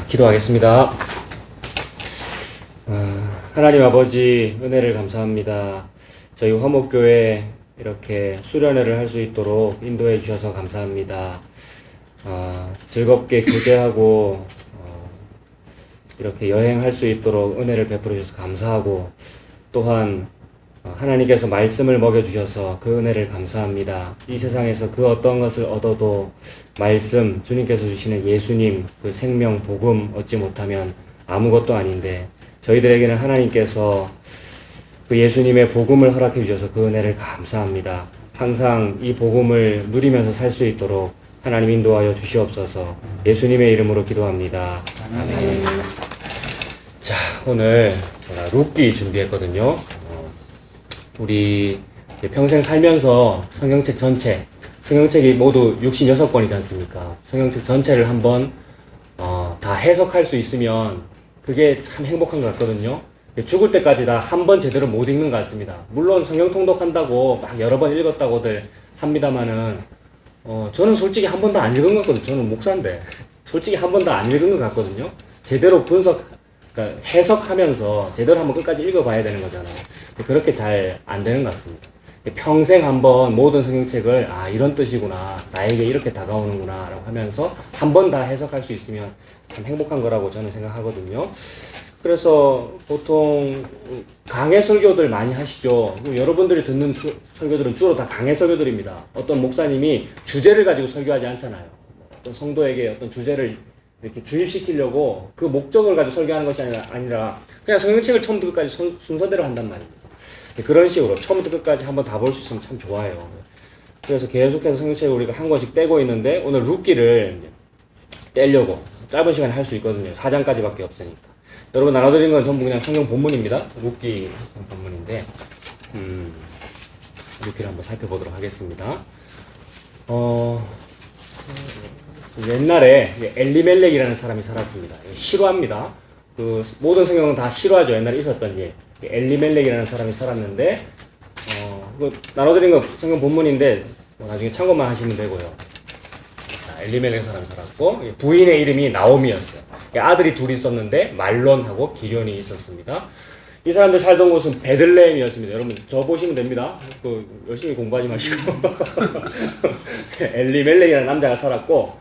기도하겠습니다. 하나님 아버지 은혜를 감사합니다. 저희 화목교회 이렇게 수련회를 할 수 있도록 인도해 주셔서 감사합니다. 즐겁게 교제하고 이렇게 여행할 수 있도록 은혜를 베풀어 주셔서 감사하고, 또한 하나님께서 말씀을 먹여주셔서 그 은혜를 감사합니다. 이 세상에서 그 어떤 것을 얻어도 말씀, 주님께서 주시는 예수님, 그 생명, 복음 얻지 못하면 아무것도 아닌데, 저희들에게는 하나님께서 그 예수님의 복음을 허락해 주셔서 그 은혜를 감사합니다. 항상 이 복음을 누리면서 살 수 있도록 하나님 인도하여 주시옵소서. 예수님의 이름으로 기도합니다. 아멘. 자, 오늘 제가 룻기 준비했거든요. 우리 평생 살면서 성경책 전체, 성경책이 모두 66권이지 않습니까? 성경책 전체를 한번 다 해석할 수 있으면 그게 참 행복한 것 같거든요. 죽을 때까지 다 한 번 제대로 못 읽는 것 같습니다. 물론 성경 통독한다고 막 여러 번 읽었다고들 합니다만은 저는 솔직히 한 번도 안 읽은 것 같거든요. 저는 목사인데 솔직히 한 번도 안 읽은 것 같거든요. 제대로 그러니까 해석하면서 제대로 한번 끝까지 읽어봐야 되는 거잖아요. 그렇게 잘 안 되는 것 같습니다. 평생 한번 모든 성경책을 이런 뜻이구나, 나에게 이렇게 다가오는구나 라고 하면서 한 번 다 해석할 수 있으면 참 행복한 거라고 저는 생각하거든요. 그래서 보통 강해 설교들 많이 하시죠. 여러분들이 듣는 설교들은 주로 다 강해 설교들입니다. 어떤 목사님이 주제를 가지고 설교하지 않잖아요. 어떤 성도에게 어떤 주제를 이렇게 주입시키려고 그 목적을 가지고 설교하는 것이 아니라 그냥 성경책을 처음부터 끝까지 순서대로 한단 말입니다. 그런 식으로 처음부터 끝까지 한번 다 볼 수 있으면 참 좋아요. 그래서 계속해서 성경책을 우리가 한 권씩 떼고 있는데, 오늘 룻기를 떼려고 짧은 시간에 할 수 있거든요. 4장까지밖에 없으니까. 여러분 나눠드린 건 전부 그냥 성경 본문입니다. 룻기 본문인데 룻기를 한번 살펴보도록 하겠습니다. 옛날에 엘리멜렉이라는 사람이 살았습니다. 실화입니다. 그 모든 성경은 다 실화죠. 옛날에 있었던 일. 엘리멜렉이라는 사람이 살았는데, 나눠드린 거 성경 본문인데 나중에 참고만 하시면 되고요. 자, 엘리멜렉 사람이 살았고, 부인의 이름이 나오미였어요. 아들이 둘이 있었는데 말론하고 기련이 있었습니다. 이 사람들 살던 곳은 베들레헴이었습니다. 여러분 저 보시면 됩니다. 열심히 공부하지 마시고 엘리멜렉이라는 남자가 살았고,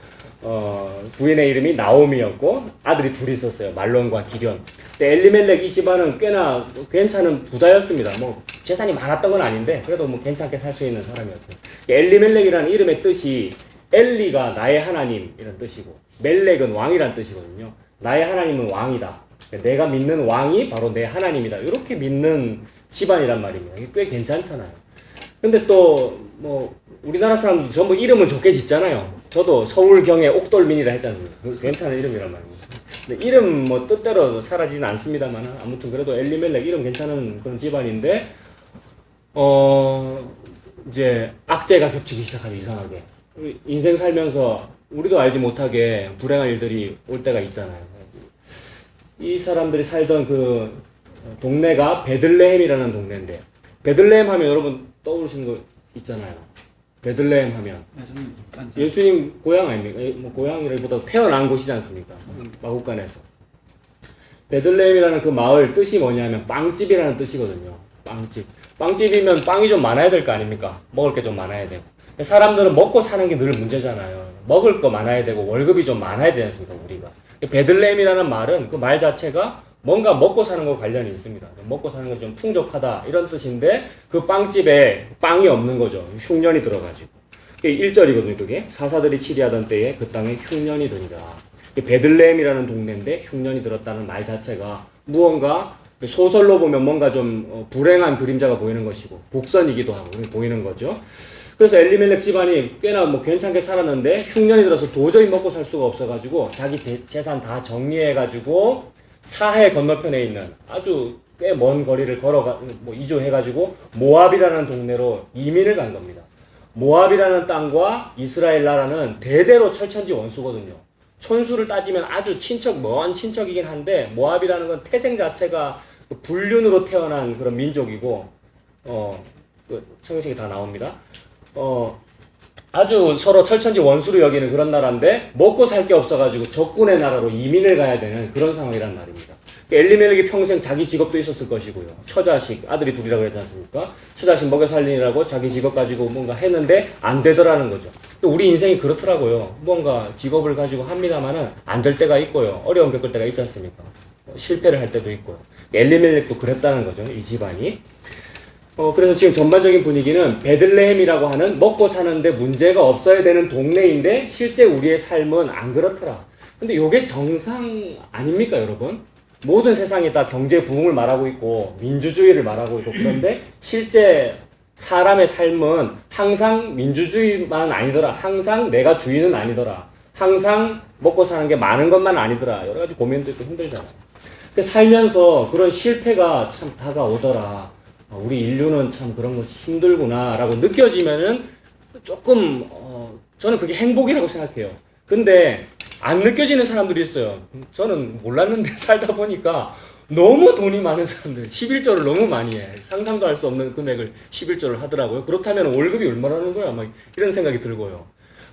부인의 이름이 나오미였고 아들이 둘이 있었어요. 말론과 기련. 근데 엘리멜렉 이 집안은 꽤나 괜찮은 부자였습니다. 뭐 재산이 많았던 건 아닌데 그래도 뭐 괜찮게 살 수 있는 사람이었어요. 엘리멜렉이라는 이름의 뜻이 엘리가 나의 하나님 이런 뜻이고, 멜렉은 왕이란 뜻이거든요. 나의 하나님은 왕이다. 내가 믿는 왕이 바로 내 하나님이다. 이렇게 믿는 집안이란 말입니다. 이게 꽤 괜찮잖아요. 근데 또 뭐 우리나라 사람들 전부 이름은 좋게 짓잖아요. 저도 서울경의 옥돌민이라 했지 않습니까? 괜찮은 이름이란 말입니다. 근데 이름 뭐 뜻대로 사라지진 않습니다만, 아무튼 그래도 엘리멜렉 이름 괜찮은 그런 집안인데, 이제 악재가 겹치기 시작하죠. 이상하게 인생 살면서 우리도 알지 못하게 불행한 일들이 올 때가 있잖아요. 이 사람들이 살던 그 동네가 베들레헴이라는 동네인데, 베들레헴 하면 여러분 떠오르시는 거 있잖아요. 베들레헴 하면 예수님 고향 아닙니까? 뭐 고향이라기보다 태어난 곳이지 않습니까? 마국간에서. 베들레헴이라는 그 마을 뜻이 뭐냐면 빵집이라는 뜻이거든요. 빵집. 빵집이면 빵이 좀 많아야 될 거 아닙니까? 먹을 게 좀 많아야 되고. 사람들은 먹고 사는 게 늘 문제잖아요. 먹을 거 많아야 되고 월급이 좀 많아야 되지 않습니까, 우리가. 베들레헴이라는 말은 그 말 자체가 뭔가 먹고 사는 거 관련이 있습니다. 먹고 사는 거 좀 풍족하다 이런 뜻인데, 그 빵집에 빵이 없는 거죠. 흉년이 들어가지고. 1절이거든요, 그게. 사사들이 치리하던 때에 그 땅에 흉년이 드니라. 베들레헴이라는 동네인데 흉년이 들었다는 말 자체가 무언가 소설로 보면 뭔가 좀 불행한 그림자가 보이는 것이고 복선이기도 하고 보이는 거죠. 그래서 엘리멜렉 집안이 꽤나 뭐 괜찮게 살았는데 흉년이 들어서 도저히 먹고 살 수가 없어가지고 자기 재산 다 정리해가지고 사해 건너편에 있는 아주 꽤 먼 거리를 이주해가지고 모압이라는 동네로 이민을 간 겁니다. 모압이라는 땅과 이스라엘 나라는 대대로 철천지 원수거든요. 촌수를 따지면 아주 먼 친척이긴 한데, 모압이라는 건 태생 자체가 불륜으로 태어난 그런 민족이고, 성경책에 다 나옵니다. 아주 서로 철천지 원수로 여기는 그런 나라인데 먹고 살 게 없어가지고 적군의 나라로 이민을 가야 되는 그런 상황이란 말입니다. 엘리멜렉이 평생 자기 직업도 있었을 것이고요. 처자식, 아들이 둘이라고 했지 않습니까? 처자식 먹여 살리느라고 자기 직업 가지고 뭔가 했는데 안 되더라는 거죠. 우리 인생이 그렇더라고요. 뭔가 직업을 가지고 합니다만은 안 될 때가 있고요. 어려움 겪을 때가 있지 않습니까? 실패를 할 때도 있고요. 엘리멜렉도 그랬다는 거죠. 이 집안이. 그래서 지금 전반적인 분위기는 베들레헴이라고 하는 먹고 사는데 문제가 없어야 되는 동네인데 실제 우리의 삶은 안 그렇더라. 근데 이게 정상 아닙니까, 여러분? 모든 세상이 다 경제 부흥을 말하고 있고 민주주의를 말하고 있고 그런데 실제 사람의 삶은 항상 민주주의만 아니더라. 항상 내가 주인은 아니더라. 항상 먹고 사는 게 많은 것만 아니더라. 여러 가지 고민도 있고 힘들잖아요. 살면서 그런 실패가 참 다가오더라. 우리 인류는 참 그런 것이 힘들구나 라고 느껴지면은 조금 저는 그게 행복이라고 생각해요. 근데 안 느껴지는 사람들이 있어요. 저는 몰랐는데 살다 보니까 너무 돈이 많은 사람들 11조를 너무 많이 해. 상상도 할 수 없는 금액을 11조를 하더라고요. 그렇다면 월급이 얼마라는 거야? 막 이런 생각이 들고요.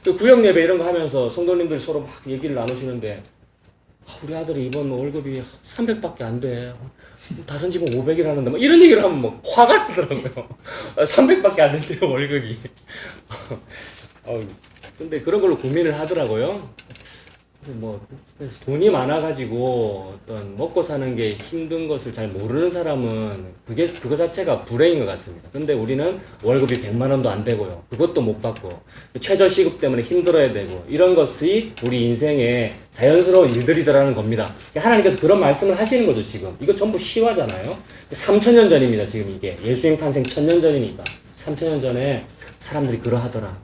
또 구역 예배 이런 거 하면서 성도님들 서로 막 얘기를 나누시는데 우리 아들이 이번 월급이 300밖에 안 돼. 다른 집은 500이라는데 막 이런 얘기를 하면 막 화가 나더라고요. 300밖에 안 된대요, 월급이. 근데 그런 걸로 고민을 하더라고요. 그래서 돈이 많아가지고 어떤 먹고 사는 게 힘든 것을 잘 모르는 사람은 그거 자체가 불행인 것 같습니다. 근데 우리는 월급이 100만 원도 안 되고요. 그것도 못 받고 최저시급 때문에 힘들어야 되고 이런 것이 우리 인생의 자연스러운 일들이더라는 겁니다. 하나님께서 그런 말씀을 하시는 거죠, 지금. 이거 전부 시화잖아요. 3000년 전입니다, 지금 이게. 예수님 탄생 1000년 전이니까. 3000년 전에 사람들이 그러하더라.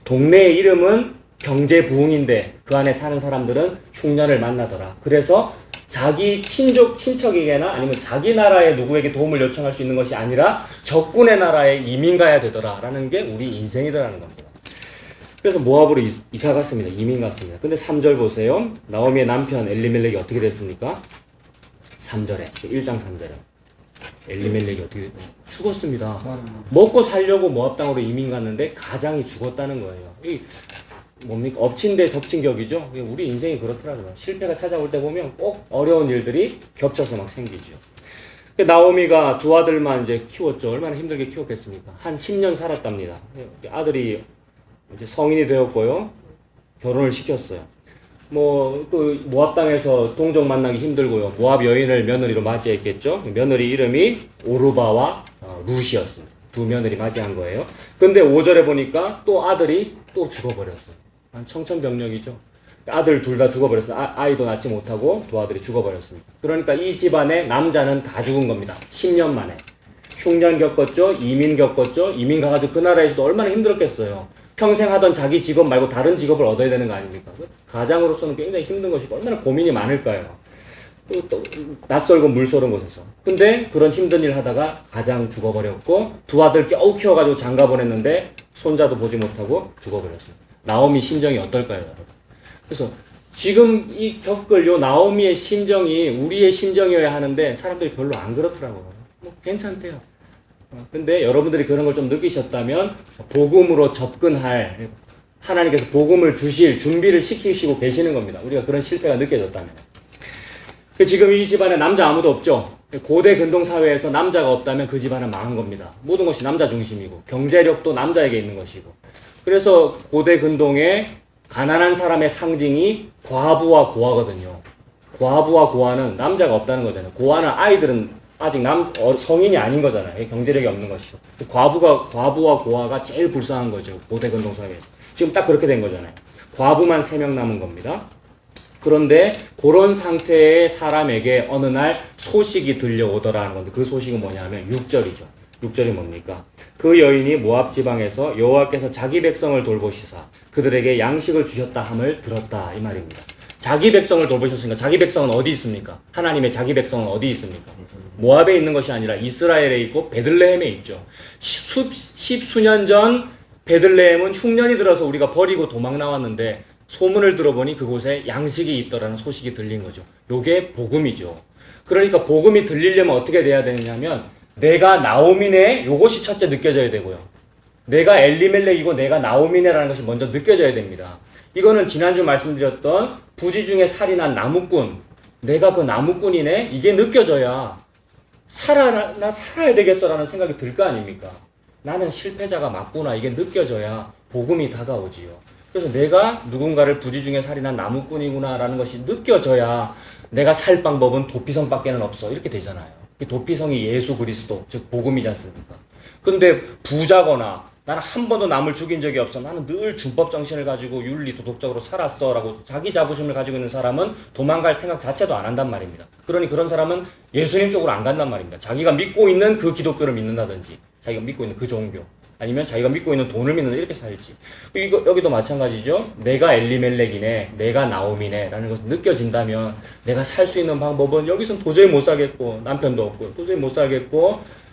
동네의 이름은 경제 부흥인데 그 안에 사는 사람들은 흉년을 만나더라. 그래서 자기 친척에게나 아니면 자기 나라의 누구에게 도움을 요청할 수 있는 것이 아니라 적군의 나라에 이민 가야 되더라 라는 게 우리 인생이더라는 겁니다. 그래서 모압으로 이사 갔습니다. 이민 갔습니다. 근데 3절 보세요. 나오미의 남편 엘리멜렉이 어떻게 됐습니까? 3절에 1장 3절에 엘리멜렉이 어떻게 죽었습니다. 먹고 살려고 모압 땅으로 이민 갔는데 가장이 죽었다는 거예요. 뭡니까? 엎친 데 덮친 격이죠. 우리 인생이 그렇더라고요. 실패가 찾아올 때 보면 꼭 어려운 일들이 겹쳐서 막 생기죠. 나오미가 두 아들만 이제 키웠죠. 얼마나 힘들게 키웠겠습니까? 한 10년 살았답니다. 아들이 이제 성인이 되었고요. 결혼을 시켰어요. 그 모압 땅에서 동족 만나기 힘들고요. 모압 여인을 며느리로 맞이했겠죠. 며느리 이름이 오르바와 룻이었습니다. 두 며느리 맞이한 거예요. 근데 5절에 보니까 또 아들이 또 죽어버렸어요. 청천벽력이죠. 아들 둘 다 죽어버렸습니다. 아이도 낳지 못하고 두 아들이 죽어버렸습니다. 그러니까 이 집안의 남자는 다 죽은 겁니다. 10년 만에. 흉년 겪었죠. 이민 겪었죠. 이민 가가지고 그 나라에서도 얼마나 힘들었겠어요. 평생 하던 자기 직업 말고 다른 직업을 얻어야 되는 거 아닙니까? 가장으로서는 굉장히 힘든 것이고 얼마나 고민이 많을까요? 또 낯설고 물서른 곳에서. 근데 그런 힘든 일 하다가 가장 죽어버렸고 두 아들 겨우 키워가지고 장가 보냈는데 손자도 보지 못하고 죽어버렸습니다. 나오미 심정이 어떨까요, 여러분? 그래서 지금 이 겪을 요 나오미의 심정이 우리의 심정이어야 하는데 사람들이 별로 안 그렇더라고요. 괜찮대요. 근데 여러분들이 그런 걸 좀 느끼셨다면 복음으로 접근할 하나님께서 복음을 주실 준비를 시키시고 계시는 겁니다. 우리가 그런 실패가 느껴졌다면. 지금 이 집안에 남자 아무도 없죠. 고대 근동 사회에서 남자가 없다면 그 집안은 망한 겁니다. 모든 것이 남자 중심이고 경제력도 남자에게 있는 것이고. 그래서 고대 근동의 가난한 사람의 상징이 과부와 고아거든요. 과부와 고아는 남자가 없다는 거잖아요. 고아는 아이들은 아직 성인이 아닌 거잖아요. 경제력이 없는 것이고. 과부와 고아가 제일 불쌍한 거죠. 고대 근동 사회에서. 지금 딱 그렇게 된 거잖아요. 과부만 3명 남은 겁니다. 그런데 그런 상태의 사람에게 어느 날 소식이 들려오더라는 건데 그 소식은 뭐냐면 6절이죠. 6절이 뭡니까? 그 여인이 모압 지방에서 여호와께서 자기 백성을 돌보시사 그들에게 양식을 주셨다 함을 들었다 이 말입니다. 자기 백성을 돌보셨으니까 자기 백성은 어디 있습니까? 하나님의 자기 백성은 어디 있습니까? 모압에 있는 것이 아니라 이스라엘에 있고 베들레헴에 있죠. 십수년 전 베들레헴은 흉년이 들어서 우리가 버리고 도망 나왔는데 소문을 들어보니 그곳에 양식이 있더라는 소식이 들린 거죠. 요게 복음이죠. 그러니까 복음이 들리려면 어떻게 돼야 되느냐면 내가 나오미네 요것이 첫째 느껴져야 되고요. 내가 엘리멜렉이고 내가 나오미네라는 것이 먼저 느껴져야 됩니다. 이거는 지난주 말씀드렸던 부지 중에 살이 난 나무꾼, 내가 그 나무꾼이네, 이게 느껴져야 나 살아야 되겠어라는 생각이 들 거 아닙니까? 나는 실패자가 맞구나, 이게 느껴져야 복음이 다가오지요. 그래서 내가 누군가를 부지 중에 살이 난 나무꾼이구나라는 것이 느껴져야 내가 살 방법은 도피성밖에는 없어, 이렇게 되잖아요. 도피성이 예수 그리스도, 즉 복음이지 않습니까? 근데 부자거나 나는 한 번도 남을 죽인 적이 없어, 나는 늘 준법 정신을 가지고 윤리 도덕적으로 살았어 라고 자기 자부심을 가지고 있는 사람은 도망갈 생각 자체도 안 한단 말입니다. 그러니 그런 사람은 예수님 쪽으로 안 간단 말입니다. 자기가 믿고 있는 그 기독교를 믿는다든지, 자기가 믿고 있는 그 종교, 아니면 자기가 믿고 있는 돈을 믿는다, 이렇게 살지. 여기도 마찬가지죠. 내가 엘리멜렉이네, 내가 나오미네 라는 것이 느껴진다면 내가 살 수 있는 방법은 여기선 도저히 못 살겠고, 남편도 없고 도저히 못 살겠고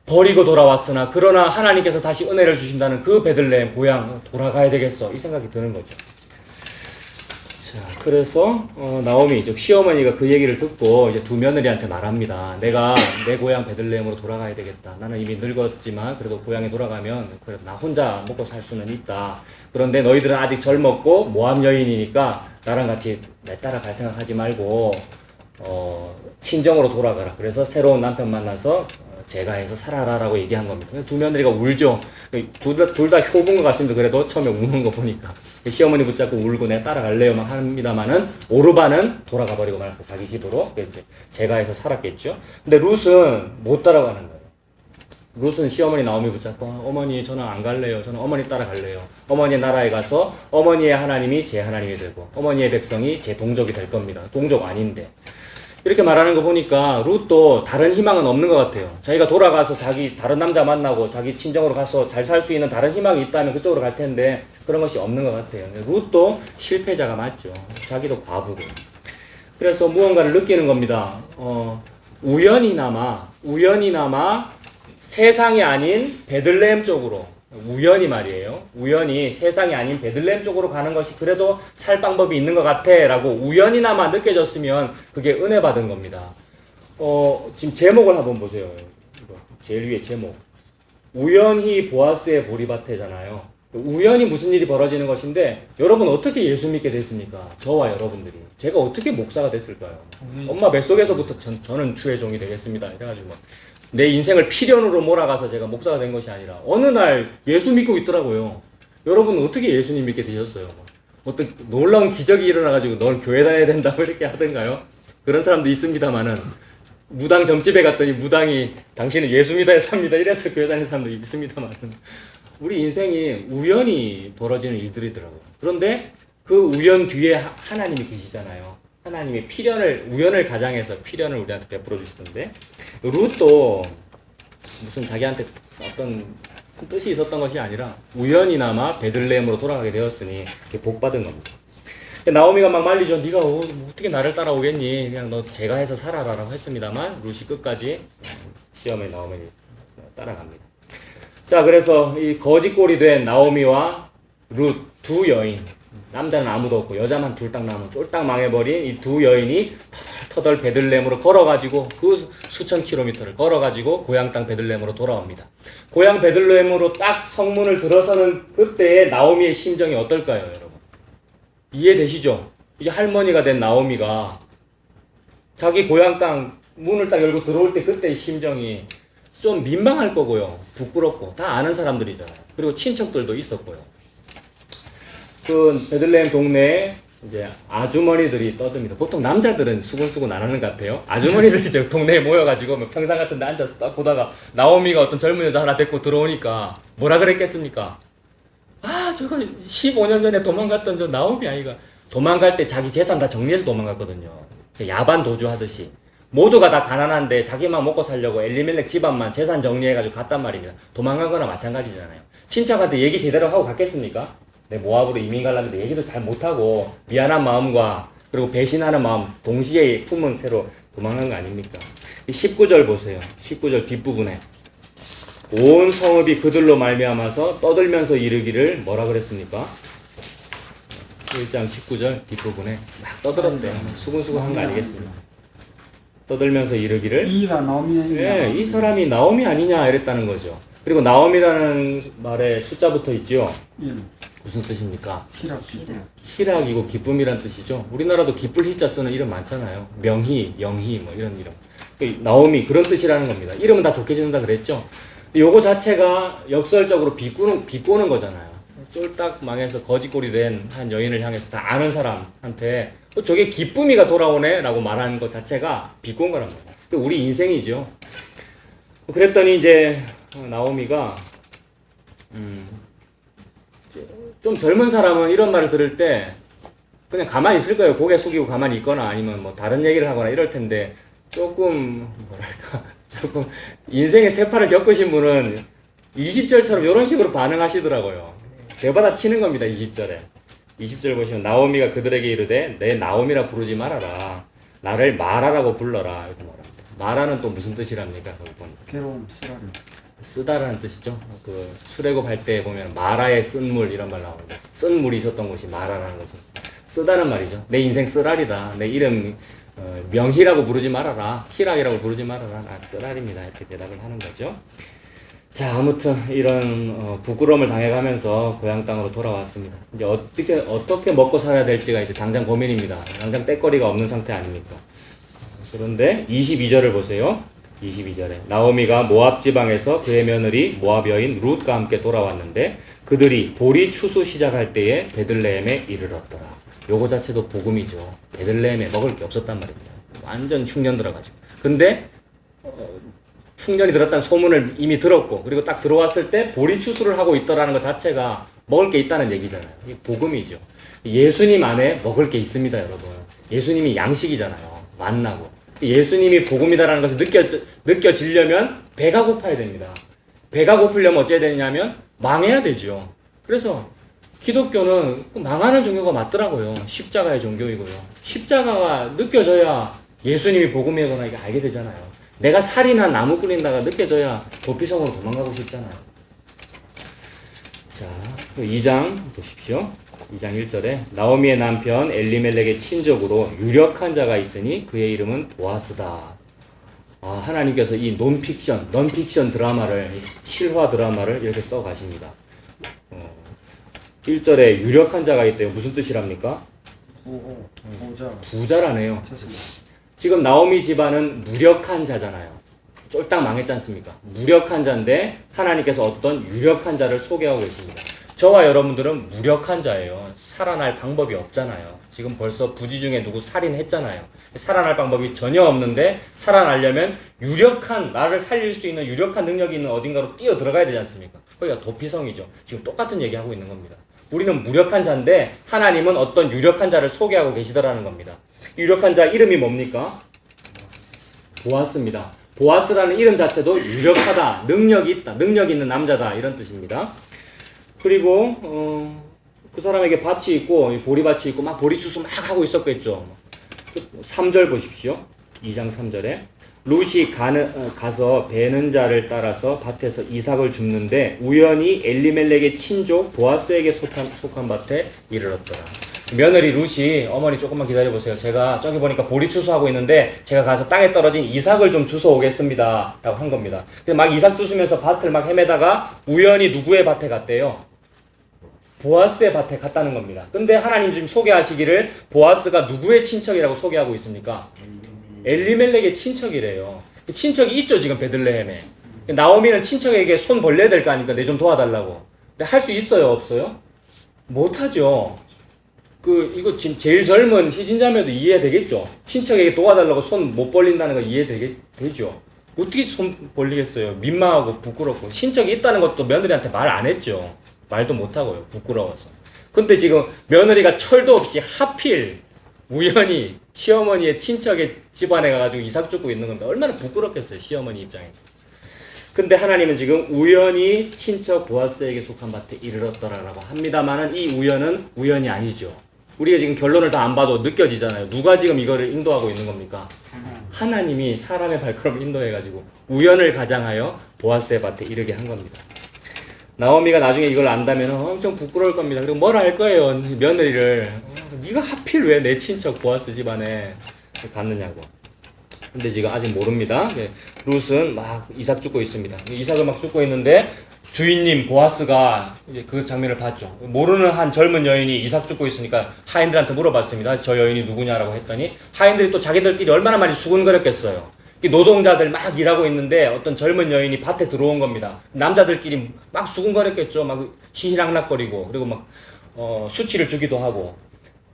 버리고 돌아왔으나 그러나 하나님께서 다시 은혜를 주신다는 그 베들레헴 고향 돌아가야 되겠어, 이 생각이 드는 거죠. 자, 그래서 나오미, 즉 시어머니가 그 얘기를 듣고 이제 두 며느리한테 말합니다. 내가 내 고향 베들레헴으로 돌아가야 되겠다. 나는 이미 늙었지만 그래도 고향에 돌아가면 그래 나 혼자 먹고 살 수는 있다. 그런데 너희들은 아직 젊었고 모함 여인이니까 나랑 같이 내 따라갈 생각하지 말고 친정으로 돌아가라. 그래서 새로운 남편 만나서 제가 해서 살아라라고 얘기한 겁니다. 두 며느리가 울죠. 둘 다 효부인 것 같습니다. 그래도 처음에 우는 거 보니까 시어머니 붙잡고 울고 내가 따라갈래요 막 합니다만은 오르반은 돌아가 버리고 말았어, 자기 집으로. 제가 해서 살았겠죠. 근데 룻은 못 따라가는 거예요. 룻은 시어머니 나오미 붙잡고 어머니 저는 안 갈래요. 저는 어머니 따라갈래요. 어머니의 나라에 가서 어머니의 하나님이 제 하나님이 되고 어머니의 백성이 제 동족이 될 겁니다. 동족 아닌데. 이렇게 말하는 거 보니까 룻도 다른 희망은 없는 것 같아요. 자기가 돌아가서 자기 다른 남자 만나고 자기 친정으로 가서 잘 살 수 있는 다른 희망이 있다면 그쪽으로 갈 텐데 그런 것이 없는 것 같아요. 룻도 실패자가 맞죠. 자기도 과부고. 그래서 무언가를 느끼는 겁니다. 우연히나마 세상이 아닌 베들레헴 쪽으로, 우연히 말이에요. 우연히 세상이 아닌 베들레헴 쪽으로 가는 것이 그래도 살 방법이 있는 것 같아 라고 우연히나마 느껴졌으면 그게 은혜 받은 겁니다. 지금 제목을 한번 보세요. 이거 제일 위에 제목. 우연히 보아스의 보리밭에잖아요. 우연히 무슨 일이 벌어지는 것인데 여러분 어떻게 예수 믿게 됐습니까? 저와 여러분들이. 제가 어떻게 목사가 됐을까요? 엄마 뱃속에서부터 저는 주의 종이 되겠습니다. 이래가지고 내 인생을 필연으로 몰아가서 제가 목사가 된 것이 아니라 어느 날 예수 믿고 있더라고요. 여러분은 어떻게 예수님 믿게 되셨어요? 어떤 놀라운 기적이 일어나가지고 넌 교회 다녀야 된다고 이렇게 하던가요? 그런 사람도 있습니다만은 무당 점집에 갔더니 무당이 당신은 예수 믿어야 삽니다 이래서 교회 다니는 사람도 있습니다만은 우리 인생이 우연히 벌어지는 일들이더라고요. 그런데 그 우연 뒤에 하나님이 계시잖아요. 하나님이 우연을 가장해서 필연을 우리한테 베풀어 주시던데, 룻도 무슨 자기한테 어떤 큰 뜻이 있었던 것이 아니라 우연히나마 베들레헴으로 돌아가게 되었으니 복 받은 겁니다. 나오미가 막 말리죠. 네가 어떻게 나를 따라오겠니? 그냥 너 제가 해서 살아라라고 했습니다만 룻이 끝까지 시험에 나오미 따라갑니다. 자, 그래서 이 거짓골이 된 나오미와 룻 두 여인, 남자는 아무도 없고 여자만 둘 딱 남은 쫄딱 망해버린 이 두 여인이 터덜터덜 베들레헴으로 걸어가지고 그 수천 킬로미터를 걸어가지고 고향 땅 베들레헴으로 돌아옵니다. 고향 베들레헴으로 딱 성문을 들어서는 그때의 나오미의 심정이 어떨까요, 여러분? 이해되시죠? 이제 할머니가 된 나오미가 자기 고향 땅 문을 딱 열고 들어올 때 그때의 심정이 좀 민망할 거고요. 부끄럽고. 다 아는 사람들이잖아요. 그리고 친척들도 있었고요. 그 베들레헴 동네에 이제 아주머니들이 떠듭니다. 보통 남자들은 수군수군 안 하는 것 같아요. 아주머니들이 이제 동네에 모여가지고 뭐 평상 같은 데 앉아서 딱 보다가 나오미가 어떤 젊은 여자 하나 데리고 들어오니까 뭐라 그랬겠습니까? 아, 저거 15년 전에 도망갔던 저 나오미 아이가 도망갈 때 자기 재산 다 정리해서 도망갔거든요. 야반 도주하듯이. 모두가 다 가난한데 자기만 먹고 살려고 엘리멜렉 집안만 재산 정리해가지고 갔단 말입니다. 도망간 거나 마찬가지잖아요. 친척한테 얘기 제대로 하고 갔겠습니까? 내 모압으로 이민 가려는데 얘기도 잘 못하고 미안한 마음과 그리고 배신하는 마음 동시에 품은 채로 도망간 거 아닙니까? 19절 보세요. 19절 뒷부분에 온 성읍이 그들로 말미암아서 떠들면서 이르기를 뭐라 그랬습니까? 1장 19절 뒷부분에 막 떠들었대요. 수근수근 한 거 아니겠습니까? 떠들면서 이르기를 이가 나오미 아니냐? 이 사람이 나오미 아니냐 이랬다는 거죠. 그리고 나옴이라는 말에 숫자 붙어 있죠. 1. 무슨 뜻입니까? 희락 기쁨. 희락이고 기쁨이란 뜻이죠. 우리나라도 기쁠 희자 쓰는 이름 많잖아요. 명희, 영희 뭐 이런 이름. 나옴이 그런 뜻이라는 겁니다. 이름은 다 좋게 짓는다 그랬죠. 요거 자체가 역설적으로 비꼬는 거잖아요. 쫄딱 망해서 거지꼴이 된 한 여인을 향해서 다 아는 사람한테 저게 기쁨이가 돌아오네 라고 말하는 것 자체가 비꼰 거란 말이에요. 우리 인생이죠. 그랬더니 이제 나오미가 좀 젊은 사람은 이런 말을 들을 때 그냥 가만히 있을 거예요. 고개 숙이고 가만히 있거나 아니면 뭐 다른 얘기를 하거나 이럴 텐데 조금 뭐랄까 조금 인생의 세파를 겪으신 분은 20절처럼 이런 식으로 반응하시더라고요. 대받아 치는 겁니다. 20절에 20절 보시면 나오미가 그들에게 이르되 내 나오미라 부르지 말아라 나를 마라라고 불러라 이렇게 말합니다. 마라는 또 무슨 뜻이랍니까? 거기 보니까 괴로움, 쓰라려. 쓰다라는 뜻이죠. 그 수레굽 할 때 보면 마라의 쓴 물 이런 말 나오는데 쓴 물이 있었던 곳이 마라라는 거죠. 쓰다는 말이죠. 내 인생 쓰라리다. 내 이름 명희라고 부르지 말아라. 희락이라고 부르지 말아라. 나 쓰라립니다. 이렇게 대답을 하는 거죠. 자, 아무튼 이런 부끄러움을 당해가면서 고향 땅으로 돌아왔습니다. 이제 어떻게 먹고 살아야 될지가 이제 당장 고민입니다. 당장 떼거리가 없는 상태 아닙니까? 그런데 22절을 보세요. 22절에 나오미가 모압 지방에서 그의 며느리 모압 여인 룻과 함께 돌아왔는데 그들이 보리 추수 시작할 때에 베들레헴에 이르렀더라. 요거 자체도 복음이죠. 베들레헴에 먹을 게 없었단 말입니다. 완전 흉년 들어가지고. 근데 흉년이 들었다는 소문을 이미 들었고 그리고 딱 들어왔을 때 보리 추수를 하고 있더라는 것 자체가 먹을 게 있다는 얘기잖아요. 이게 복음이죠. 예수님 안에 먹을 게 있습니다, 여러분. 예수님이 양식이잖아요. 만나고. 예수님이 복음이다라는 것을 느껴지려면 배가 고파야 됩니다. 배가 고프려면 어째야 되냐면 망해야 되죠. 그래서 기독교는 망하는 종교가 맞더라고요. 십자가의 종교이고요. 십자가가 느껴져야 예수님이 복음이거나 이게 알게 되잖아요. 내가 살이나 나무 끓인다가 느껴져야 도피성으로 도망가고 싶잖아요. 자, 2장 보십시오. 2장 1절에 나오미의 남편 엘리멜렉의 친족으로 유력한 자가 있으니 그의 이름은 보아스다. 하나님께서 이 넌픽션 드라마를, 실화 드라마를 이렇게 써 가십니다. 1절에 유력한 자가 있대요. 무슨 뜻이랍니까? 부자라네요. 지금 나오미 집안은 무력한 자잖아요. 쫄딱 망했지 않습니까? 무력한 자인데 하나님께서 어떤 유력한 자를 소개하고 계십니다. 저와 여러분들은 무력한 자예요. 살아날 방법이 없잖아요. 지금 벌써 부지 중에 누구 살인했잖아요. 살아날 방법이 전혀 없는데 살아나려면 나를 살릴 수 있는 유력한 능력이 있는 어딘가로 뛰어 들어가야 되지 않습니까? 거기가 도피성이죠. 지금 똑같은 얘기하고 있는 겁니다. 우리는 무력한 자인데 하나님은 어떤 유력한 자를 소개하고 계시더라는 겁니다. 유력한 자 이름이 뭡니까? 보아스입니다. 보아스라는 이름 자체도 유력하다, 능력이 있다, 능력 있는 남자다 이런 뜻입니다. 그리고 그 사람에게 밭이 있고 보리밭이 있고 막 보리 추수 막 하고 있었겠죠. 3절 보십시오. 2장 3절에 룻이 가서 베는 자를 따라서 밭에서 이삭을 줍는데 우연히 엘리멜렉의 친족 보아스에게 속한 밭에 이르렀더라. 며느리 룻이 어머니 조금만 기다려보세요. 제가 저기 보니까 보리 추수하고 있는데 제가 가서 땅에 떨어진 이삭을 좀 주워 오겠습니다. 라고 한 겁니다. 근데 막 이삭 주우면서 밭을 막 헤매다가 우연히 누구의 밭에 갔대요? 보아스의 밭에 갔다는 겁니다. 근데 하나님 지금 소개하시기를 보아스가 누구의 친척이라고 소개하고 있습니까? 엘리멜렉의 친척이래요. 친척이 있죠, 지금 베들레헴에. 나오미는 친척에게 손 벌려야 될 거 아닙니까? 내 좀 도와달라고. 근데 할 수 있어요, 없어요? 못하죠. 이거 지금 제일 젊은 희진자매도 이해되겠죠? 친척에게 도와달라고 손 못 벌린다는 거 이해되죠? 어떻게 손 벌리겠어요? 민망하고 부끄럽고. 친척이 있다는 것도 며느리한테 말 안 했죠. 말도 못하고요. 부끄러워서. 근데 지금 며느리가 철도 없이 하필 우연히 시어머니의 친척의 집안에 가가지고 이삭 줍고 있는 건데 얼마나 부끄럽겠어요. 시어머니 입장에서. 근데 하나님은 지금 우연히 친척 보아스에게 속한 밭에 이르렀더라라고 합니다만은 이 우연은 우연이 아니죠. 우리가 지금 결론을 다 안 봐도 느껴지잖아요. 누가 지금 이거를 인도하고 있는 겁니까? 하나님이 사람의 발걸음을 인도해가지고 우연을 가장하여 보아스의 밭에 이르게 한 겁니다. 나오미가 나중에 이걸 안다면 엄청 부끄러울 겁니다. 그리고 뭐라 할 거예요. 며느리를. 네가 하필 왜 내 친척 보아스 집안에 갔느냐고. 근데 지금 아직 모릅니다. 예, 룻은 막 이삭 죽고 있습니다. 이삭을 막 죽고 있는데 주인님 보아스가 이제 그 장면을 봤죠. 모르는 한 젊은 여인이 이삭 죽고 있으니까 하인들한테 물어봤습니다. 저 여인이 누구냐라고 했더니 하인들이 또 자기들끼리 얼마나 많이 수군거렸겠어요. 이 노동자들 막 일하고 있는데 어떤 젊은 여인이 밭에 들어온 겁니다. 남자들끼리 막 수군거렸겠죠. 막 희희락락거리고 그리고 막 수치를 주기도 하고.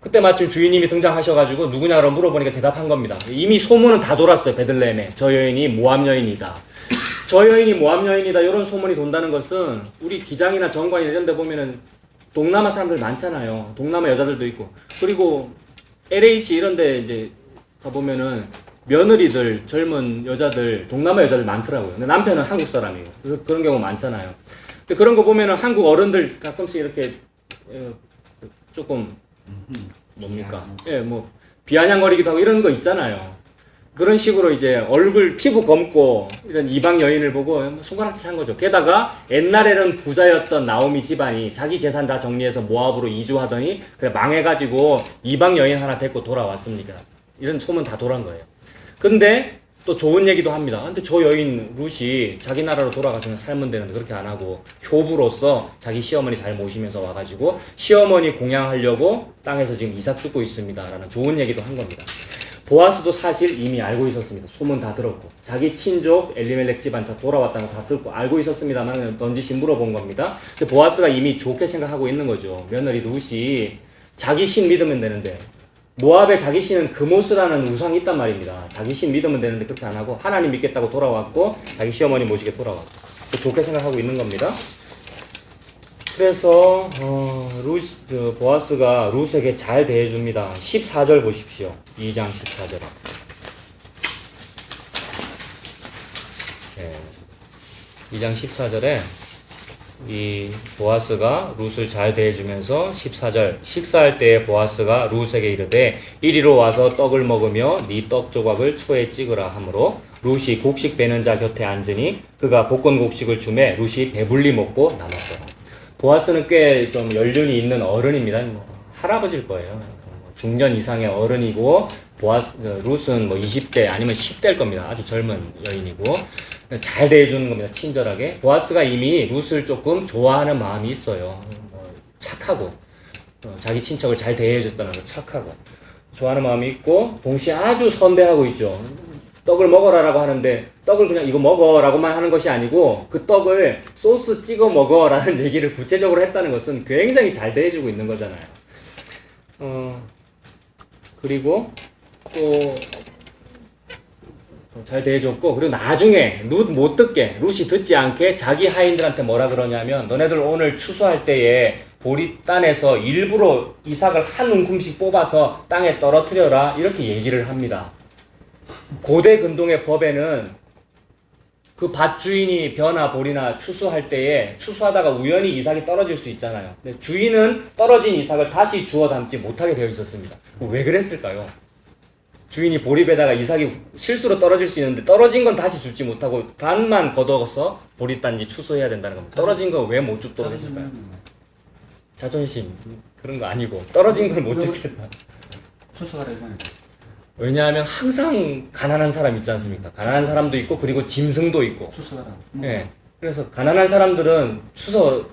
그때 마침 주인님이 등장하셔가지고 누구냐라고 물어보니까 대답한 겁니다. 이미 소문은 다 돌았어요. 베들레헴에 저 여인이 모압 여인이다. 저 여인이 모압 여인이다. 이런 소문이 돈다는 것은 우리 기장이나 정관이나 이런 데 보면은 동남아 사람들 많잖아요. 동남아 여자들도 있고. 그리고 LH 이런 데 이제 가보면은 며느리들, 젊은 여자들, 동남아 여자들 많더라고요. 근데 남편은 한국 사람이고. 그런 경우 많잖아요. 근데 그런 거 보면은 한국 어른들 가끔씩 이렇게 조금 뭡니까? 예, 뭐 비아냥거리기도 하고 이런 거 있잖아요. 그런 식으로 이제 얼굴 피부 검고 이런 이방 여인을 보고 손가락질 한 거죠. 게다가 옛날에는 부자였던 나오미 집안이 자기 재산 다 정리해서 모압으로 이주하더니 그래 망해가지고 이방 여인 하나 데리고 돌아왔습니까? 이런 소문 다 돌아온 거예요. 근데 또 좋은 얘기도 합니다. 근데 저 여인 룻이 자기 나라로 돌아가서 살면 되는데 그렇게 안 하고 효부로서 자기 시어머니 잘 모시면서 와가지고 시어머니 공양하려고 땅에서 지금 이삭 죽고 있습니다. 라는 좋은 얘기도 한 겁니다. 보아스도 사실 이미 알고 있었습니다. 소문 다 들었고 자기 친족 엘리멜렉 집안 다 돌아왔다는 거 다 듣고 알고 있었습니다만 넌지시 물어본 겁니다. 근데 보아스가 이미 좋게 생각하고 있는 거죠. 며느리 룻이 자기 신 믿으면 되는데 모압의 자기 신은 그모스라는 우상이 있단 말입니다. 자기 신 믿으면 되는데 그렇게 안 하고 하나님 믿겠다고 돌아왔고 자기 시어머니 모시게 돌아왔고 좋게 생각하고 있는 겁니다. 그래서 보아스가 룻에게 잘 대해줍니다. 14절 보십시오. 2장 14절. 네. 2장 14절에 이 보아스가 룻을 잘 대해주면서 14절 식사할 때에 보아스가 룻에게 이르되 이리로 와서 떡을 먹으며 네 떡 조각을 초에 찍으라 하므로 룻이 곡식 베는 자 곁에 앉으니 그가 볶은 곡식을 주매 룻이 배불리 먹고 남았더라. 보아스는 꽤 좀 연륜이 있는 어른입니다. 뭐 할아버지일 거예요. 중년 이상의 어른이고 룻은 뭐 20대 아니면 10대일 겁니다. 아주 젊은 여인이고 잘 대해주는 겁니다. 친절하게. 보아스가 이미 룻을 조금 좋아하는 마음이 있어요. 착하고 자기 친척을 잘 대해줬다는 거 착하고 좋아하는 마음이 있고 동시에 아주 선대하고 있죠. 떡을 먹어라라고 하는데 떡을 그냥 이거 먹어라고만 하는 것이 아니고 그 떡을 소스 찍어 먹어라는 얘기를 구체적으로 했다는 것은 굉장히 잘 대해주고 있는 거잖아요. 그리고 또 잘 대해줬고 그리고 나중에 룻 못 듣게 룻이 듣지 않게 자기 하인들한테 뭐라 그러냐면 너네들 오늘 추수할 때에 보리 땅에서 일부러 이삭을 한 움큼씩 뽑아서 땅에 떨어뜨려라 이렇게 얘기를 합니다. 고대 근동의 법에는 그 밭 주인이 벼나 보리나 추수할 때에 추수하다가 우연히 이삭이 떨어질 수 있잖아요. 근데 주인은 떨어진 이삭을 다시 주워 담지 못하게 되어 있었습니다. 왜 그랬을까요? 주인이 보리배다가 이삭이 실수로 떨어질 수 있는데 떨어진 건 다시 줍지 못하고 단만 걷어서 보리단지 추수해야 된다는 겁니다. 떨어진 건 왜 못 줍도록 했을까요? 자존심 그런 거 아니고 떨어진 걸 못 줍겠다. 추수하라 이거는. 왜냐하면 항상 가난한 사람 있지 않습니까? 가난한 사람도 있고 그리고 짐승도 있고. 추수하라. 네. 그래서 가난한 사람들은 추서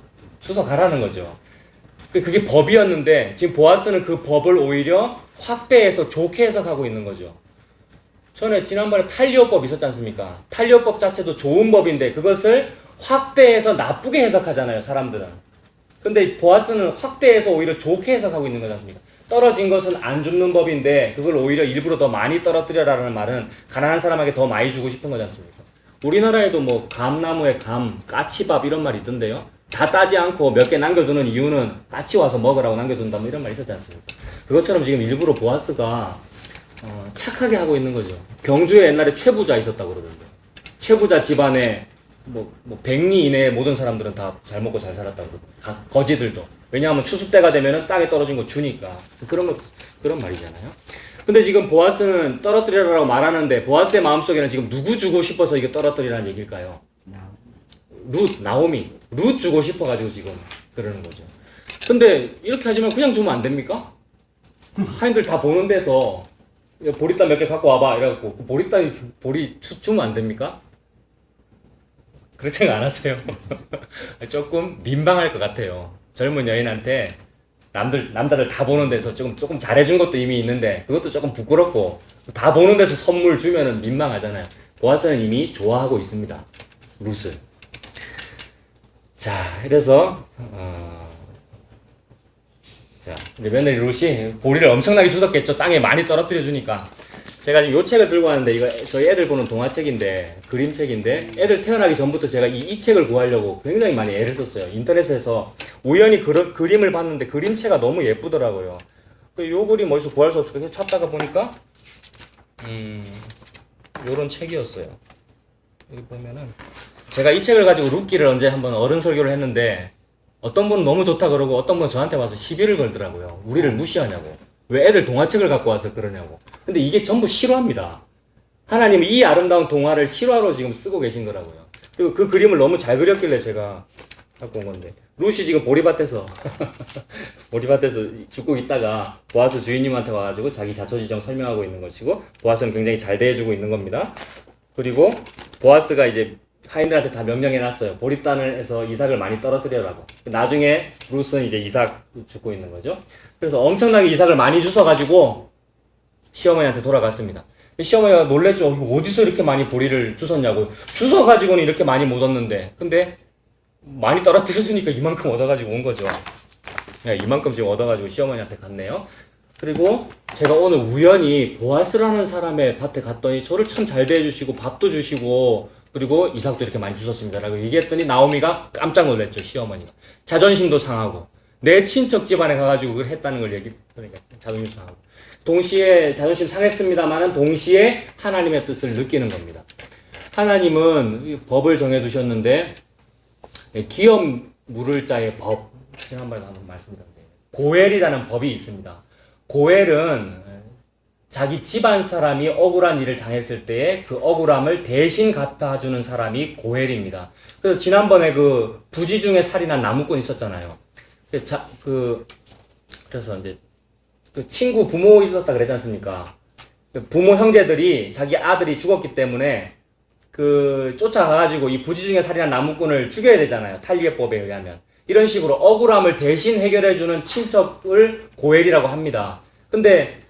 가라는 거죠. 그게 법이었는데 지금 보아스는 그 법을 오히려 확대해서 좋게 해석하고 있는 거죠. 전에 지난번에 탈리오법 있었지 않습니까? 탈리오법 자체도 좋은 법인데 그것을 확대해서 나쁘게 해석하잖아요, 사람들은. 근데 보아스는 확대해서 오히려 좋게 해석하고 있는 거지 않습니까? 떨어진 것은 안 줍는 법인데 그걸 오히려 일부러 더 많이 떨어뜨려라라는 말은 가난한 사람에게 더 많이 주고 싶은 거지 않습니까? 우리나라에도 뭐 감나무에 감, 까치밥 이런 말이 있던데요. 다 따지 않고 몇 개 남겨두는 이유는 까치 와서 먹으라고 남겨둔다 뭐 이런 말이 있었지 않습니까? 그것처럼 지금 일부러 보아스가 착하게 하고 있는 거죠. 경주에 옛날에 최부자 있었다고 그러던데 최부자 집안에 뭐 백리 이내의 모든 사람들은 다 잘 먹고 잘 살았다고 그러고 거지들도. 왜냐하면 추수 때가 되면은 땅에 떨어진 거 주니까 그런 말이잖아요. 근데 지금 보아스는 떨어뜨리라고 말하는데 보아스의 마음속에는 지금 누구 주고 싶어서 이거 떨어뜨리라는 얘기일까요? 나오미 룻 주고 싶어가지고 지금 그러는 거죠. 근데 이렇게 하지만 그냥 주면 안 됩니까? 하인들 다 보는 데서 보리따 몇 개 갖고 와봐 이래갖고 그 보리 주면 안 됩니까? 그런 생각 안 하세요? 조금 민망할 것 같아요. 젊은 여인한테 남자들 다 보는 데서 조금 잘해준 것도 이미 있는데 그것도 조금 부끄럽고 다 보는 데서 선물 주면은 민망하잖아요. 보아스는 이미 좋아하고 있습니다. 룻을. 자, 이래서 자, 이제 며느리 룻이 보리를 엄청나게 주웠겠죠. 땅에 많이 떨어뜨려 주니까. 제가 지금 요 책을 들고 왔는데 이거 저희 애들 보는 동화책인데 그림책인데 애들 태어나기 전부터 제가 이 책을 구하려고 굉장히 많이 애를 썼어요. 인터넷에서 우연히 그림을 봤는데 그림체가 너무 예쁘더라고요. 요 그림 어디서 구할 수 없을까 찾다가 보니까 요런 책이었어요. 여기 보면은 제가 이 책을 가지고 룻기를 언제 한번 어른 설교를 했는데 어떤 분은 너무 좋다 그러고 어떤 분은 저한테 와서 시비를 걸더라고요. 우리를 무시하냐고. 왜 애들 동화책을 갖고 와서 그러냐고. 근데 이게 전부 실화입니다. 하나님은 이 아름다운 동화를 실화로 지금 쓰고 계신 거라고요. 그리고 그 그림을 너무 잘 그렸길래 제가 갖고 온 건데. 룻이 지금 보리밭에서 죽고 있다가 보아스 주인님한테 와가지고 자기 자초지종 설명하고 있는 것이고 보아스는 굉장히 잘 대해주고 있는 겁니다. 그리고 보아스가 이제 하인들한테 다 명령해놨어요. 보리단을 해서 이삭을 많이 떨어뜨려라고. 나중에 룻은 이제 이삭 죽고 있는 거죠. 그래서 엄청나게 이삭을 많이 주워가지고 시어머니한테 돌아갔습니다. 시어머니가 놀랬죠. 어디서 이렇게 많이 보리를 주웠냐고. 주워가지고는 이렇게 많이 못 얻는데. 근데 많이 떨어뜨려주니까 이만큼 얻어가지고 온 거죠. 네, 이만큼 지금 얻어가지고 시어머니한테 갔네요. 그리고 제가 오늘 우연히 보아스라는 사람의 밭에 갔더니 저를 참 잘 대해주시고 밥도 주시고 그리고 이삭도 이렇게 많이 주셨습니다 라고 얘기했더니 나오미가 깜짝 놀랐죠. 시어머니가 자존심도 상하고 내 친척 집안에 가가지고 그걸 했다는 걸 그러니까 자존심 상하고 동시에 자존심 상했습니다만은 동시에 하나님의 뜻을 느끼는 겁니다. 하나님은 법을 정해두셨는데 기업 물을 자의 법 지난번에 한번 말씀드렸는데 고엘이라는 법이 있습니다. 고엘은 자기 집안 사람이 억울한 일을 당했을 때에 그 억울함을 대신 갚아주는 사람이 고엘입니다. 그래서 지난번에 그 부지 중에 살인한 나무꾼 있었잖아요. 그래서 이제 그 친구 부모 있었다 그랬지 않습니까? 부모 형제들이 자기 아들이 죽었기 때문에 쫓아가가지고 이 부지 중에 살인한 나무꾼을 죽여야 되잖아요. 탈리에법에 의하면. 이런 식으로 억울함을 대신 해결해주는 친척을 고엘이라고 합니다. 근데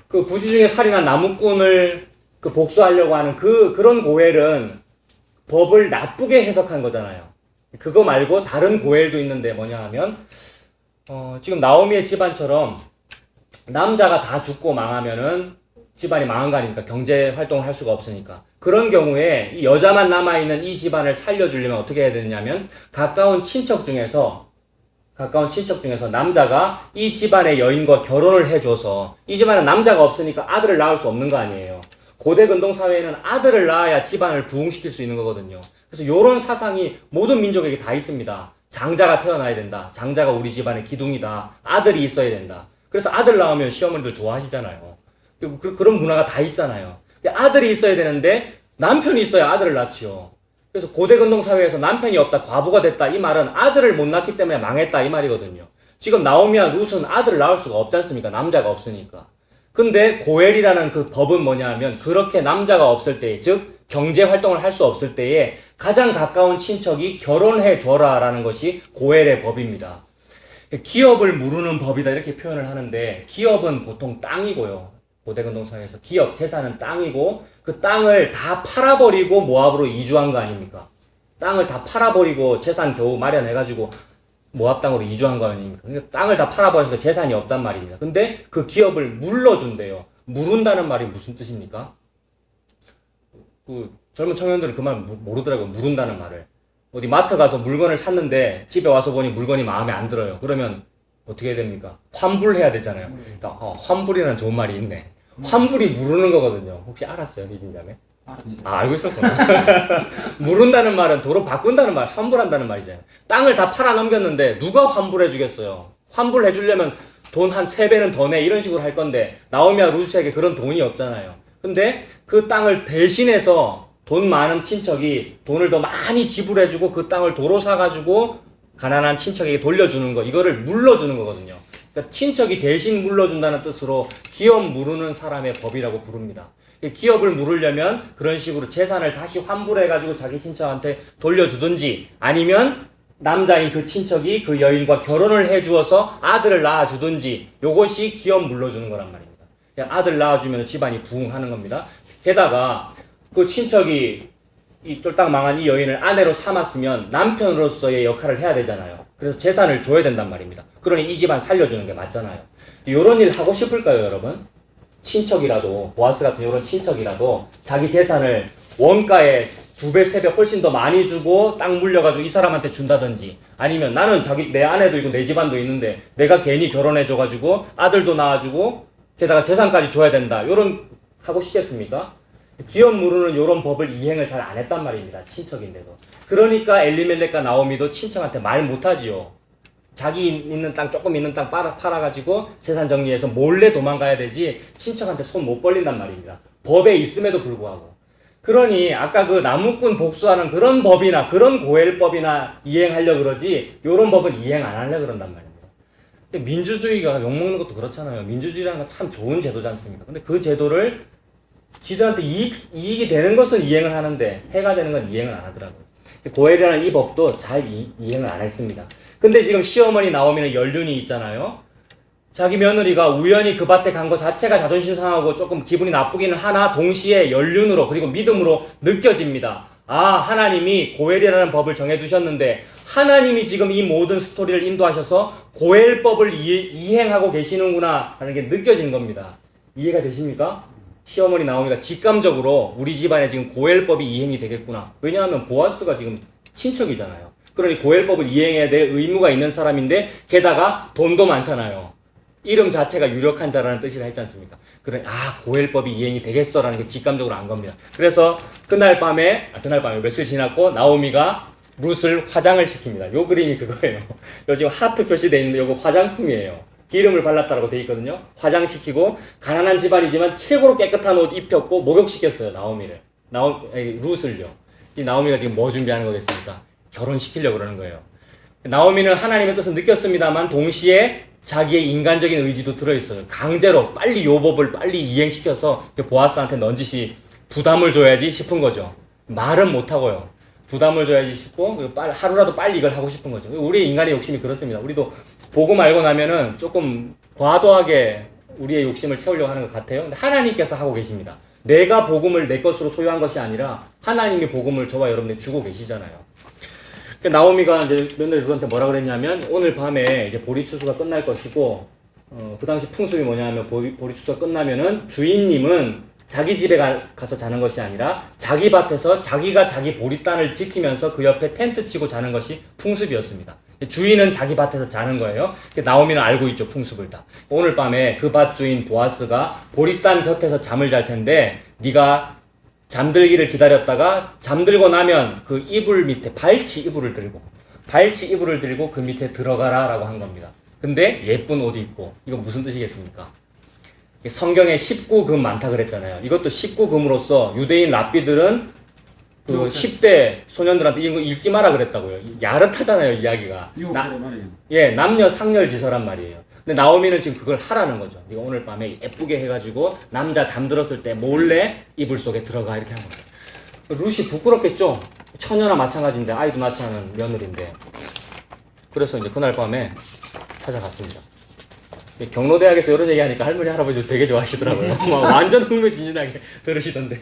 그 부지 중에 살인한 나무꾼을 복수하려고 하는 그런 고엘은 법을 나쁘게 해석한 거잖아요. 그거 말고 다른 고엘도 있는데 뭐냐 하면, 지금 나오미의 집안처럼 남자가 다 죽고 망하면은 집안이 망한 거 아닙니까? 경제 활동을 할 수가 없으니까. 그런 경우에 이 여자만 남아있는 이 집안을 살려주려면 어떻게 해야 되냐면 가까운 친척 중에서 남자가 이 집안의 여인과 결혼을 해줘서 이 집안은 남자가 없으니까 아들을 낳을 수 없는 거 아니에요. 고대 근동 사회에는 아들을 낳아야 집안을 부흥시킬 수 있는 거거든요. 그래서 이런 사상이 모든 민족에게 다 있습니다. 장자가 태어나야 된다. 장자가 우리 집안의 기둥이다. 아들이 있어야 된다. 그래서 아들 낳으면 시어머니들 좋아하시잖아요. 그런 문화가 다 있잖아요. 아들이 있어야 되는데 남편이 있어야 아들을 낳지요. 그래서 고대 근동 사회에서 남편이 없다, 과부가 됐다 이 말은 아들을 못 낳기 때문에 망했다 이 말이거든요. 지금 나오미와 룻은 아들을 낳을 수가 없지 않습니까? 남자가 없으니까. 근데 고엘이라는 그 법은 뭐냐 하면 그렇게 남자가 없을 때, 즉 경제 활동을 할 수 없을 때에 가장 가까운 친척이 결혼해 줘라 라는 것이 고엘의 법입니다. 기업을 무르는 법이다 이렇게 표현을 하는데 기업은 보통 땅이고요. 고대 근동 사회에서 기업, 재산은 땅이고 그 땅을 다 팔아버리고 모압으로 이주한 거 아닙니까? 땅을 다 팔아버리고 재산 겨우 마련해가지고 모압 땅으로 이주한 거 아닙니까? 그러니까 땅을 다 팔아버려서 재산이 없단 말입니다. 근데 그 기업을 물러준대요. 무른다는 말이 무슨 뜻입니까? 젊은 청년들은 그 말 모르더라고요. 무른다는 말을. 어디 마트 가서 물건을 샀는데 집에 와서 보니 물건이 마음에 안 들어요. 그러면 어떻게 해야 됩니까? 환불해야 되잖아요. 그러니까 환불이라는 좋은 말이 있네. 환불이 무르는 거거든요. 혹시 알았어요, 희진자매? 알았지. 알고 있었구나. 무른다는 말은 도로 바꾼다는 말, 환불한다는 말이잖아요. 땅을 다 팔아 넘겼는데 누가 환불해 주겠어요? 환불해 주려면 돈 한 3배는 더 내 이런 식으로 할 건데 나오미와 룻에게 그런 돈이 없잖아요. 근데 그 땅을 대신해서 돈 많은 친척이 돈을 더 많이 지불해주고 그 땅을 도로 사가지고 가난한 친척에게 돌려주는 거, 이거를 물러주는 거거든요. 그러니까 친척이 대신 물러준다는 뜻으로 기업 무르는 사람의 법이라고 부릅니다. 기업을 물으려면 그런 식으로 재산을 다시 환불해가지고 자기 친척한테 돌려주든지 아니면 남자인 그 친척이 그 여인과 결혼을 해주어서 아들을 낳아주든지 요것이 기업 물러주는 거란 말입니다. 그냥 아들 낳아주면 집안이 부흥하는 겁니다. 게다가 그 친척이 이 쫄딱 망한 이 여인을 아내로 삼았으면 남편으로서의 역할을 해야 되잖아요. 그래서 재산을 줘야 된단 말입니다. 그러니 이 집안 살려주는 게 맞잖아요. 요런 일 하고 싶을까요, 여러분? 친척이라도, 보아스 같은 요런 친척이라도 자기 재산을 원가에 2배, 3배 훨씬 더 많이 주고 땅 물려가지고 이 사람한테 준다든지 아니면 나는 내 아내도 있고 내 집안도 있는데 내가 괜히 결혼해줘가지고 아들도 낳아주고 게다가 재산까지 줘야 된다. 요런 하고 싶겠습니까? 기업 무르는 요런 법을 이행을 잘 안 했단 말입니다. 친척인데도. 그러니까 엘리멜렉과 나오미도 친척한테 말 못하지요. 자기 있는 땅, 조금 있는 땅 팔아가지고 재산 정리해서 몰래 도망가야 되지 친척한테 손 못 벌린단 말입니다. 법에 있음에도 불구하고. 그러니 아까 그 나무꾼 복수하는 그런 법이나 그런 고엘법이나 이행하려 그러지 요런 법은 이행 안 하려 그런단 말입니다. 근데 민주주의가 욕먹는 것도 그렇잖아요. 민주주의라는 건 참 좋은 제도지 않습니까? 근데 그 제도를 지들한테 이익이 되는 것은 이행을 하는데 해가 되는 건 이행을 안 하더라고요. 고엘이라는 이 법도 잘 이행을 안 했습니다. 근데 지금 시어머니 나오미는 연륜이 있잖아요. 자기 며느리가 우연히 그 밭에 간 것 자체가 자존심 상하고 조금 기분이 나쁘기는 하나 동시에 연륜으로 그리고 믿음으로 느껴집니다. 아, 하나님이 고엘이라는 법을 정해두셨는데 하나님이 지금 이 모든 스토리를 인도하셔서 고엘법을 이행하고 계시는구나 하는 게 느껴진 겁니다. 이해가 되십니까? 시어머니 나오미가 직감적으로 우리 집안에 지금 고엘법이 이행이 되겠구나. 왜냐하면 보아스가 지금 친척이잖아요. 그러니 고엘법을 이행해야 될 의무가 있는 사람인데 게다가 돈도 많잖아요. 이름 자체가 유력한 자라는 뜻이라 했지 않습니까? 그러니 고엘법이 이행이 되겠어라는 게 직감적으로 안 겁니다. 그래서 그날 밤에 며칠 지났고 나오미가 룻을 화장을 시킵니다. 요 그림이 그거예요. 요 지금 하트 표시되어 있는데 요거 화장품이에요. 기름을 발랐다고 되어 있거든요. 화장시키고 가난한 집안이지만 최고로 깨끗한 옷 입혔고 목욕시켰어요. 룻을요. 이 나오미가 지금 뭐 준비하는 거겠습니까? 결혼시키려고 그러는 거예요. 나오미는 하나님의 뜻을 느꼈습니다만 동시에 자기의 인간적인 의지도 들어있어요. 강제로 빨리 요 법을 빨리 이행시켜서 보아스한테 넌지시 부담을 줘야지 싶은 거죠. 말은 못하고요. 부담을 줘야지 싶고 하루라도 빨리 이걸 하고 싶은 거죠. 우리 인간의 욕심이 그렇습니다. 우리도 복음 알고 나면은 조금 과도하게 우리의 욕심을 채우려고 하는 것 같아요. 근데 하나님께서 하고 계십니다. 내가 복음을 내 것으로 소유한 것이 아니라 하나님이 복음을 저와 여러분들 주고 계시잖아요. 나오미가 이제 며느리 룻한테 뭐라 그랬냐면 오늘 밤에 이제 보리추수가 끝날 것이고 그 당시 풍습이 뭐냐면 보리추수가 끝나면은 주인님은 자기 집에 가서 자는 것이 아니라 자기 밭에서 자기가 자기 보리단을 지키면서 그 옆에 텐트 치고 자는 것이 풍습이었습니다. 주인은 자기 밭에서 자는 거예요. 나오미는 알고 있죠, 풍습을 다. 오늘 밤에 그 밭 주인 보아스가 보리단 곁에서 잠을 잘 텐데 네가 잠들기를 기다렸다가 잠들고 나면 그 이불 밑에 발치 이불을 들고 그 밑에 들어가라 라고 한 겁니다. 근데 예쁜 옷 입고 이거 무슨 뜻이겠습니까? 성경에 19금 많다 그랬잖아요. 이것도 19금으로서 유대인 랍비들은 그 10대 소년들한테 이거 읽지 마라 그랬다고요. 야릇하잖아요, 이야기가. 남녀 상렬지서란 말이에요. 근데 나오미는 지금 그걸 하라는 거죠. 네가 오늘 밤에 예쁘게 해가지고 남자 잠들었을 때 몰래 이불 속에 들어가 이렇게 한 거예요. 룻이 부끄럽겠죠? 처녀나 마찬가지인데 아이도 낳지 않은 며느리인데. 그래서 이제 그날 밤에 찾아갔습니다. 경로대학에서 이런 얘기하니까 할머니 할아버지 되게 좋아하시더라고요. 막 완전 흥미진진하게 들으시던데.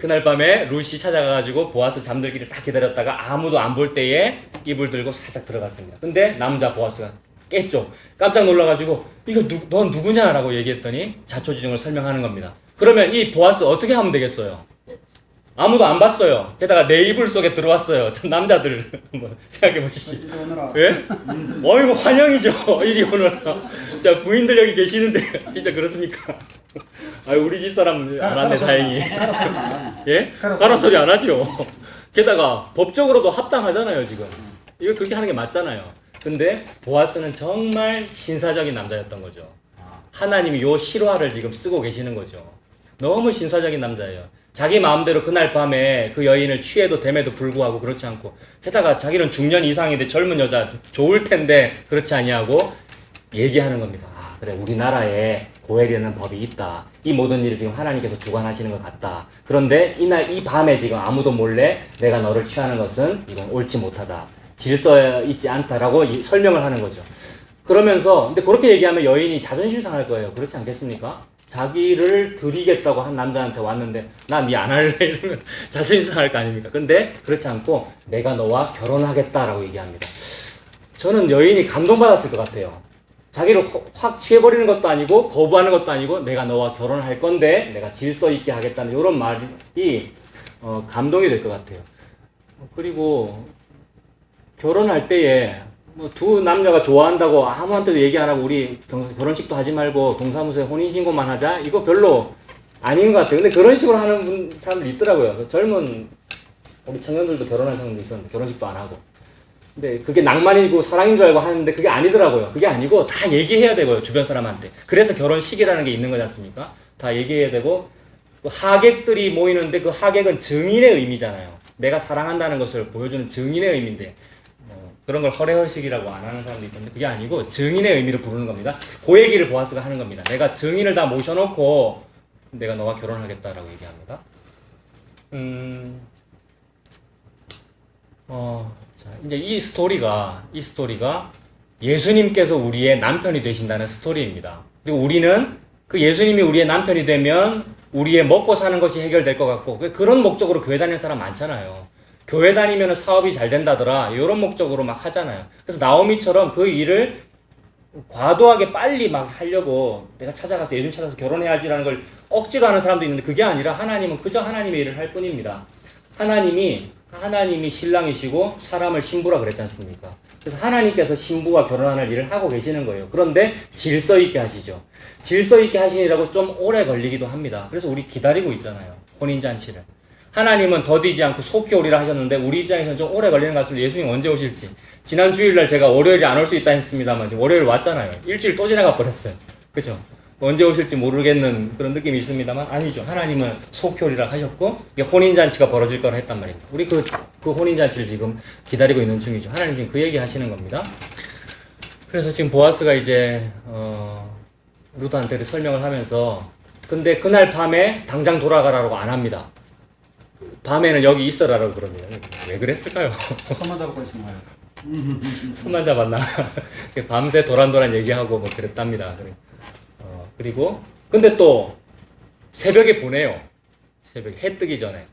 그날 밤에 룻이 찾아가가지고 보아스 잠들기를 딱 기다렸다가 아무도 안 볼 때에 이불 들고 살짝 들어갔습니다. 근데 남자 보아스가 깼죠. 깜짝 놀라가지고 이거 넌 누구냐 라고 얘기했더니 자초지종을 설명하는 겁니다. 그러면 이 보아스 어떻게 하면 되겠어요? 아무도 안 봤어요. 게다가 내 이불 속에 들어왔어요. 참 남자들 한번 생각해 보시죠. 예? 어이구 환영이죠. 이리 오너라. 자 부인들 여기 계시는데 진짜 그렇습니까? 아 우리 집 사람 안 왔네 다행히. 예? 가라 소리 안 하죠. 게다가 법적으로도 합당하잖아요 지금. 이거 그렇게 하는 게 맞잖아요. 근데 보아스는 정말 신사적인 남자였던 거죠. 하나님이 요 실화를 지금 쓰고 계시는 거죠. 너무 신사적인 남자예요. 자기 마음대로 그날 밤에 그 여인을 취해도 됨에도 불구하고 그렇지 않고 게다가 자기는 중년 이상인데 젊은 여자 좋을 텐데 그렇지 아니하고 얘기하는 겁니다. 아, 그래, 우리나라에 고엘이라는 법이 있다. 이 모든 일을 지금 하나님께서 주관하시는 것 같다. 그런데 이날, 이 밤에 지금 아무도 몰래 내가 너를 취하는 것은 이건 옳지 못하다. 질서에 있지 않다라고 설명을 하는 거죠. 그러면서, 근데 그렇게 얘기하면 여인이 자존심 상할 거예요. 그렇지 않겠습니까? 자기를 드리겠다고 한 남자한테 왔는데, 나 니 안 할래? 이러면 자존심 상할 거 아닙니까? 근데 그렇지 않고, 내가 너와 결혼하겠다라고 얘기합니다. 저는 여인이 감동받았을 것 같아요. 자기를 확 취해버리는 것도 아니고 거부하는 것도 아니고 내가 너와 결혼할 건데 내가 질서 있게 하겠다는 이런 말이 감동이 될 것 같아요. 그리고 결혼할 때에 뭐 두 남녀가 좋아한다고 아무한테도 얘기 안 하고 우리 결혼식도 하지 말고 동사무소에 혼인신고만 하자, 이거 별로 아닌 것 같아요. 근데 그런 식으로 하는 사람들 있더라고요. 젊은 우리 청년들도 결혼한 사람도 있었는데 결혼식도 안 하고. 근데 그게 낭만이고 사랑인 줄 알고 하는데 그게 아니더라고요. 그게 아니고 다 얘기해야 되고요, 주변 사람한테. 그래서 결혼식이라는 게 있는 거지 않습니까? 다 얘기해야 되고, 그 하객들이 모이는데 그 하객은 증인의 의미잖아요. 내가 사랑한다는 것을 보여주는 증인의 의미인데 그런 걸 허례허식이라고 안 하는 사람도 있던데 그게 아니고 증인의 의미로 부르는 겁니다. 그 얘기를 보아스가 하는 겁니다. 내가 증인을 다 모셔놓고 내가 너와 결혼하겠다라고 얘기합니다. 자, 이제 이 스토리가 예수님께서 우리의 남편이 되신다는 스토리입니다. 그리고 우리는 그 예수님이 우리의 남편이 되면 우리의 먹고 사는 것이 해결될 것 같고, 그런 목적으로 교회 다니는 사람 많잖아요. 교회 다니면 사업이 잘 된다더라, 이런 목적으로 막 하잖아요. 그래서 나오미처럼 그 일을 과도하게 빨리 막 하려고 내가 찾아가서 예수님 찾아서 결혼해야지라는 걸 억지로 하는 사람도 있는데, 그게 아니라 하나님은 그저 하나님의 일을 할 뿐입니다. 하나님이 신랑이시고 사람을 신부라 그랬지 않습니까? 그래서 하나님께서 신부와 결혼하는 일을 하고 계시는 거예요. 그런데 질서 있게 하시죠. 질서 있게 하시니라고 좀 오래 걸리기도 합니다. 그래서 우리 기다리고 있잖아요, 혼인잔치를. 하나님은 더디지 않고 속히 오리라 하셨는데 우리 입장에서는 좀 오래 걸리는 것 같습니다. 예수님 언제 오실지. 지난 주일날 제가 월요일에 안 올 수 있다 했습니다만 지금 월요일 왔잖아요. 일주일 또 지나가 버렸어요. 그죠? 언제 오실지 모르겠는 그런 느낌이 있습니다만, 아니죠. 하나님은 속히 오리라 하셨고 혼인잔치가 벌어질 거라 했단 말입니다. 우리 그 혼인잔치를 지금 기다리고 있는 중이죠. 하나님 지금 그 얘기 하시는 겁니다. 그래서 지금 보아스가 이제 루트한테 설명을 하면서, 근데 그날 밤에 당장 돌아가라고 안 합니다. 밤에는 여기 있어라라고 그럽니다. 왜 그랬을까요? 손만 잡고 있으면 와요. 손만 잡았나? 밤새 도란도란 얘기하고 뭐 그랬답니다. 그리고 근데 또 새벽에 보내요. 새벽에 해 뜨기 전에.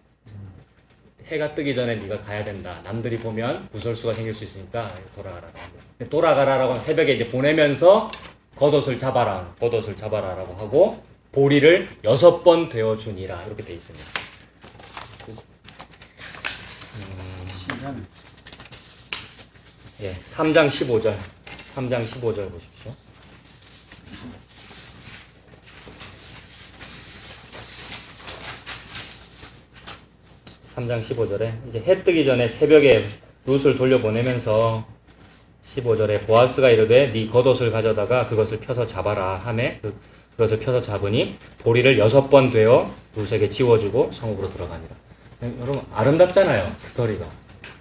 해가 뜨기 전에 네가 가야 된다. 남들이 보면 구설수가 생길 수 있으니까 돌아가라고 합니다. 돌아가라라고 새벽에 이제 보내면서 겉옷을 잡아라라고 하고 보리를 6번 되어주니라, 이렇게 돼 있습니다. 신기하네. 예, 3장 15절. 3장 15절 보십시오. 3장 15절에 이제 해 뜨기 전에 새벽에 룻을 돌려보내면서 15절에 보아스가 이르되 네 겉옷을 가져다가 그것을 펴서 잡아라 하매 그것을 펴서 잡으니 보리를 6번 되어 룻에게 지워주고 성읍으로 들어가니라. 여러분 아름답잖아요, 스토리가.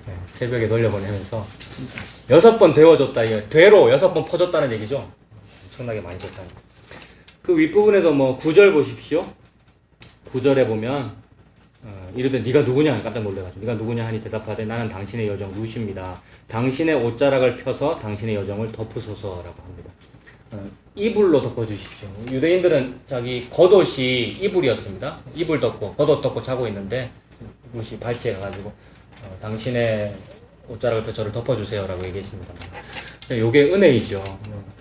네, 새벽에 돌려보내면서 6번 되어줬다, 이거 되로 6번 퍼줬다는 얘기죠. 엄청나게 많이 줬다는. 그 윗부분에도 뭐 9절 보십시오. 9절에 보면 이르되 네가 누구냐 깜짝 놀래가지고 네가 누구냐 하니 대답하되 나는 당신의 여정 룻입니다. 당신의 옷자락을 펴서 당신의 여정을 덮으소서라고 합니다. 이불로 덮어주십시오. 유대인들은 자기 겉옷이 이불이었습니다. 이불 덮고 겉옷 덮고 자고 있는데 룻이 발치해 가지고 당신의 옷자락을 펴 저를 덮어주세요라고 얘기했습니다. 이게 은혜이죠.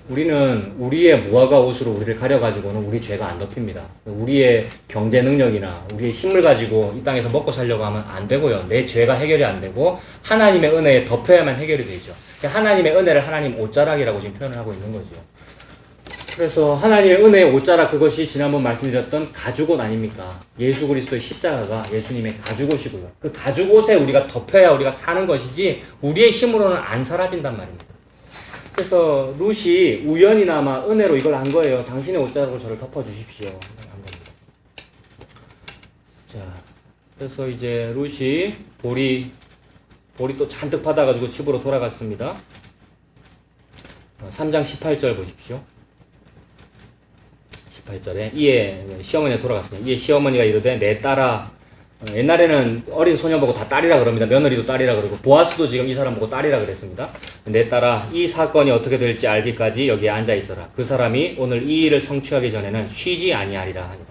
우리는 우리의 무화과 옷으로 우리를 가려가지고는 우리 죄가 안 덮입니다. 우리의 경제 능력이나 우리의 힘을 가지고 이 땅에서 먹고 살려고 하면 안 되고요. 내 죄가 해결이 안 되고 하나님의 은혜에 덮여야만 해결이 되죠. 하나님의 은혜를 하나님 옷자락이라고 지금 표현을 하고 있는 거죠. 그래서 하나님의 은혜의 옷자락, 그것이 지난번 말씀드렸던 가죽옷 아닙니까? 예수 그리스도의 십자가가 예수님의 가죽옷이고요. 그 가죽옷에 우리가 덮여야 우리가 사는 것이지 우리의 힘으로는 안 사라진단 말입니다. 그래서 룻이 우연이나마 은혜로 이걸 한 거예요. 당신의 옷자락으로 저를 덮어주십시오. 한 겁니다. 자, 그래서 이제 룻이 보리 또 잔뜩 받아가지고 집으로 돌아갔습니다. 3장 18절 보십시오. 18절에 이에 시어머니가 돌아갔습니다. 이에 시어머니가 이르되 내 딸아, 옛날에는 어린 소년 보고 다 딸이라 그럽니다. 며느리도 딸이라 그러고 보아스도 지금 이 사람 보고 딸이라 그랬습니다. 내 딸아, 이 사건이 어떻게 될지 알기까지 여기에 앉아 있어라. 그 사람이 오늘 이 일을 성취하기 전에는 쉬지 아니하리라 하니라.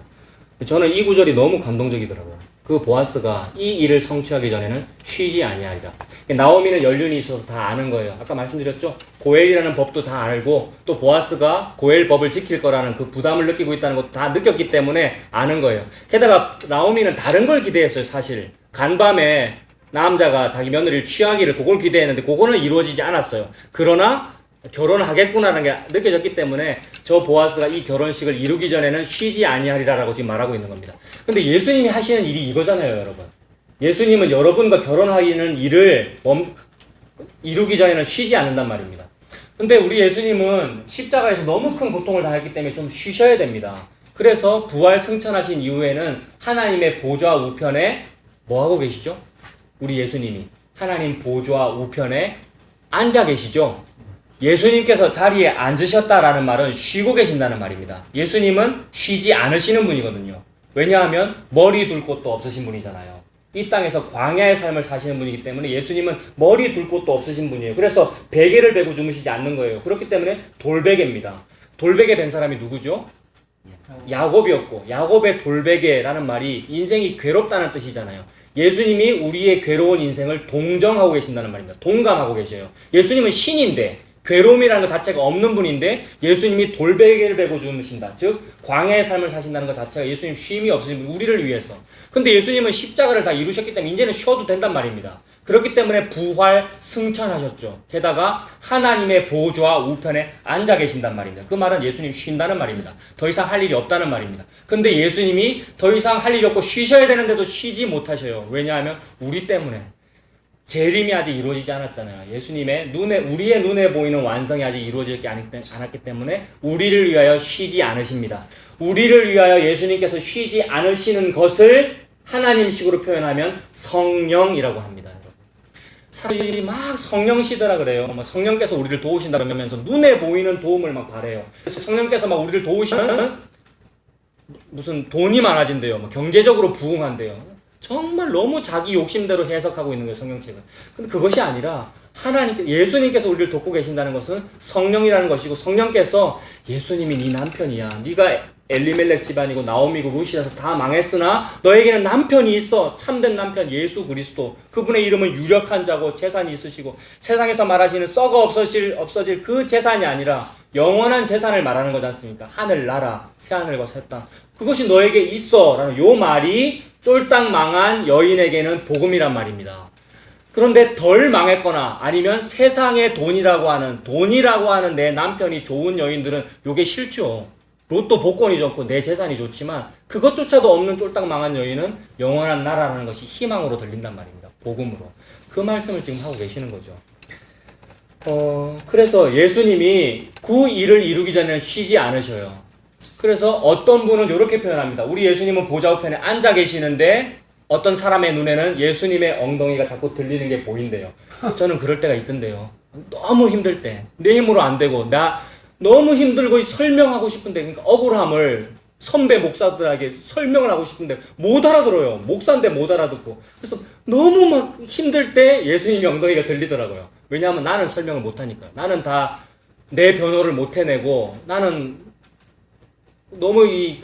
저는 이 구절이 너무 감동적이더라고요. 그 보아스가 이 일을 성취하기 전에는 쉬지 아니하리라. 나오미는 연륜이 있어서 다 아는 거예요. 아까 말씀드렸죠? 고엘이라는 법도 다 알고 또 보아스가 고엘 법을 지킬 거라는 그 부담을 느끼고 있다는 것도 다 느꼈기 때문에 아는 거예요. 게다가 나오미는 다른 걸 기대했어요. 사실 간밤에 남자가 자기 며느리를 취하기를 그걸 기대했는데 그거는 이루어지지 않았어요. 그러나 결혼을 하겠구나라는 게 느껴졌기 때문에 저 보아스가 이 결혼식을 이루기 전에는 쉬지 아니하리라라고 지금 말하고 있는 겁니다. 근데 예수님이 하시는 일이 이거잖아요, 여러분. 예수님은 여러분과 결혼하는 일을 이루기 전에는 쉬지 않는단 말입니다. 근데 우리 예수님은 십자가에서 너무 큰 고통을 당했기 때문에 좀 쉬셔야 됩니다. 그래서 부활 승천하신 이후에는 하나님의 보좌 우편에 뭐 하고 계시죠? 우리 예수님이 하나님 보좌 우편에 앉아 계시죠? 예수님께서 자리에 앉으셨다라는 말은 쉬고 계신다는 말입니다. 예수님은 쉬지 않으시는 분이거든요. 왜냐하면 머리 둘 곳도 없으신 분이잖아요. 이 땅에서 광야의 삶을 사시는 분이기 때문에 예수님은 머리 둘 곳도 없으신 분이에요. 그래서 베개를 베고 주무시지 않는 거예요. 그렇기 때문에 돌베개입니다. 돌베개 벤 사람이 누구죠? 야곱이었고, 야곱의 돌베개라는 말이 인생이 괴롭다는 뜻이잖아요. 예수님이 우리의 괴로운 인생을 동정하고 계신다는 말입니다. 동감하고 계셔요. 예수님은 신인데 괴로움이라는 것 자체가 없는 분인데 예수님이 돌베개를 베고 주무신다. 즉 광야의 삶을 사신다는 것 자체가 예수님 쉼이 없으신 분, 우리를 위해서. 근데 예수님은 십자가를 다 이루셨기 때문에 이제는 쉬어도 된단 말입니다. 그렇기 때문에 부활 승천하셨죠. 게다가 하나님의 보좌 우편에 앉아 계신단 말입니다. 그 말은 예수님 쉰다는 말입니다. 더 이상 할 일이 없다는 말입니다. 근데 예수님이 더 이상 할 일이 없고 쉬셔야 되는데도 쉬지 못하셔요. 왜냐하면 우리 때문에. 재림이 아직 이루어지지 않았잖아요. 예수님의 우리의 눈에 보이는 완성이 아직 이루어지지 않았기 때문에 우리를 위하여 쉬지 않으십니다. 우리를 위하여 예수님께서 쉬지 않으시는 것을 하나님식으로 표현하면 성령이라고 합니다. 사람들이 막 성령시더라 그래요. 성령께서 우리를 도우신다 그러면서 눈에 보이는 도움을 막 바래요. 그래서 성령께서 막 우리를 도우시면 무슨 돈이 많아진대요. 경제적으로 부흥한대요. 정말 너무 자기 욕심대로 해석하고 있는 거예요, 성경책은. 근데 그것이 아니라 예수님께서 우리를 돕고 계신다는 것은 성령이라는 것이고, 성령께서 예수님이 네 남편이야. 네가 엘리멜렉 집안이고 나오미고 루시라서 다 망했으나 너에게는 남편이 있어. 참된 남편 예수 그리스도. 그분의 이름은 유력한 자고 재산이 있으시고, 세상에서 말하시는 썩어 없어질 그 재산이 아니라 영원한 재산을 말하는 거지 않습니까? 하늘나라, 새하늘과 새 땅. 그것이 너에게 있어 라는 요 말이 쫄딱 망한 여인에게는 복음이란 말입니다. 그런데 덜 망했거나 아니면 세상의 돈이라고 하는 내 남편이 좋은 여인들은 요게 싫죠. 로또 복권이 좋고 내 재산이 좋지만 그것조차도 없는 쫄딱 망한 여인은 영원한 나라라는 것이 희망으로 들린단 말입니다. 복음으로. 그 말씀을 지금 하고 계시는 거죠. 그래서 예수님이 그 일을 이루기 전에는 쉬지 않으셔요. 그래서 어떤 분은 이렇게 표현합니다. 우리 예수님은 보좌 우편에 앉아 계시는데 어떤 사람의 눈에는 예수님의 엉덩이가 자꾸 들리는 게 보인대요. 저는 그럴 때가 있던데요. 너무 힘들 때, 내 힘으로 안 되고 나 너무 힘들고 설명하고 싶은데, 그러니까 억울함을 선배 목사들에게 설명을 하고 싶은데 못 알아들어요. 목사인데 못 알아듣고. 그래서 너무 막 힘들 때 예수님의 엉덩이가 들리더라고요. 왜냐하면 나는 설명을 못하니까요. 나는 다 내 변호를 못 해내고 나는 너무 이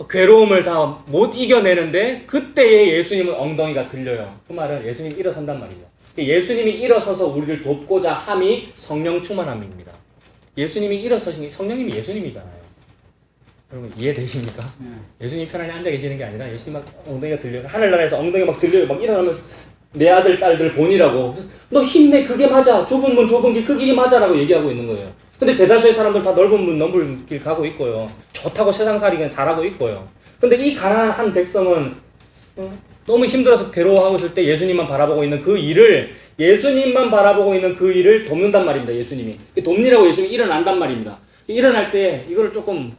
괴로움을 다 못 이겨내는데 그때에 예수님은 엉덩이가 들려요. 그 말은 예수님이 일어선단 말이에요. 예수님이 일어서서 우리를 돕고자 함이 성령 충만함입니다. 예수님이 일어서신 성령님이 예수님이잖아요. 여러분 이해되십니까? 예수님 편안히 앉아 계시는 게 아니라 예수님 막 엉덩이가 들려요. 하늘나라에서 엉덩이가 막 들려요. 막 일어나면서 내 아들 딸들 보니라고 너 힘내 그게 맞아 좁은 문 좁은 길 그 길이 맞아라고 얘기하고 있는 거예요. 근데 대다수의 사람들 다 넓은 문 넓은 길 가고 있고요. 좋다고 세상살이 그냥 잘하고 있고요. 근데 이 가난한 한 백성은 너무 힘들어서 괴로워하고 있을 때 예수님만 바라보고 있는 그 일을 돕는단 말입니다. 예수님이 돕니라고 예수님이 일어난단 말입니다. 일어날 때 이거를 조금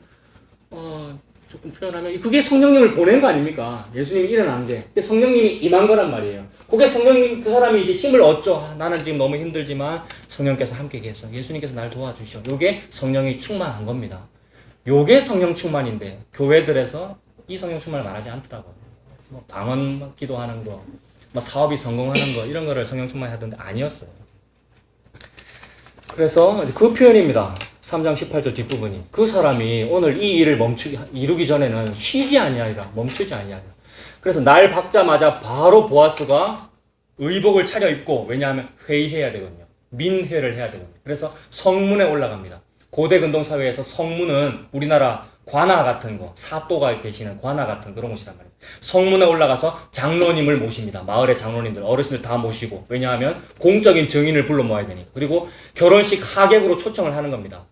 조금 표현하면 그게 성령님을 보낸 거 아닙니까? 예수님이 일어난 게. 근데 성령님이 임한 거란 말이에요. 그게 성령님, 그 사람이 이제 힘을 얻죠. 아, 나는 지금 너무 힘들지만 성령께서 함께 계셔. 예수님께서 날 도와주셔. 요게 성령이 충만한 겁니다. 요게 성령 충만인데 교회들에서 이 성령 충만을 말하지 않더라고요. 뭐 방언 기도하는 거, 뭐 사업이 성공하는 거 이런 거를 성령 충만히 하던데 아니었어요. 그래서 그 표현입니다. 3장 18절 뒷부분이 그 사람이 오늘 이 일을 이루기 전에는 쉬지 아니하리라 멈추지 아니하리라. 그래서 날 박자마자 바로 보아스가 의복을 차려입고 왜냐하면 회의해야 되거든요. 민회를 해야 되거든요. 그래서 성문에 올라갑니다. 고대 근동 사회에서 성문은 우리나라 관아 같은 거, 사또가 계시는 관아 같은 그런 곳이란 말이에요. 성문에 올라가서 장로님을 모십니다. 마을의 장로님들, 어르신들 다 모시고. 왜냐하면 공적인 증인을 불러 모아야 되니까. 그리고 결혼식 하객으로 초청을 하는 겁니다.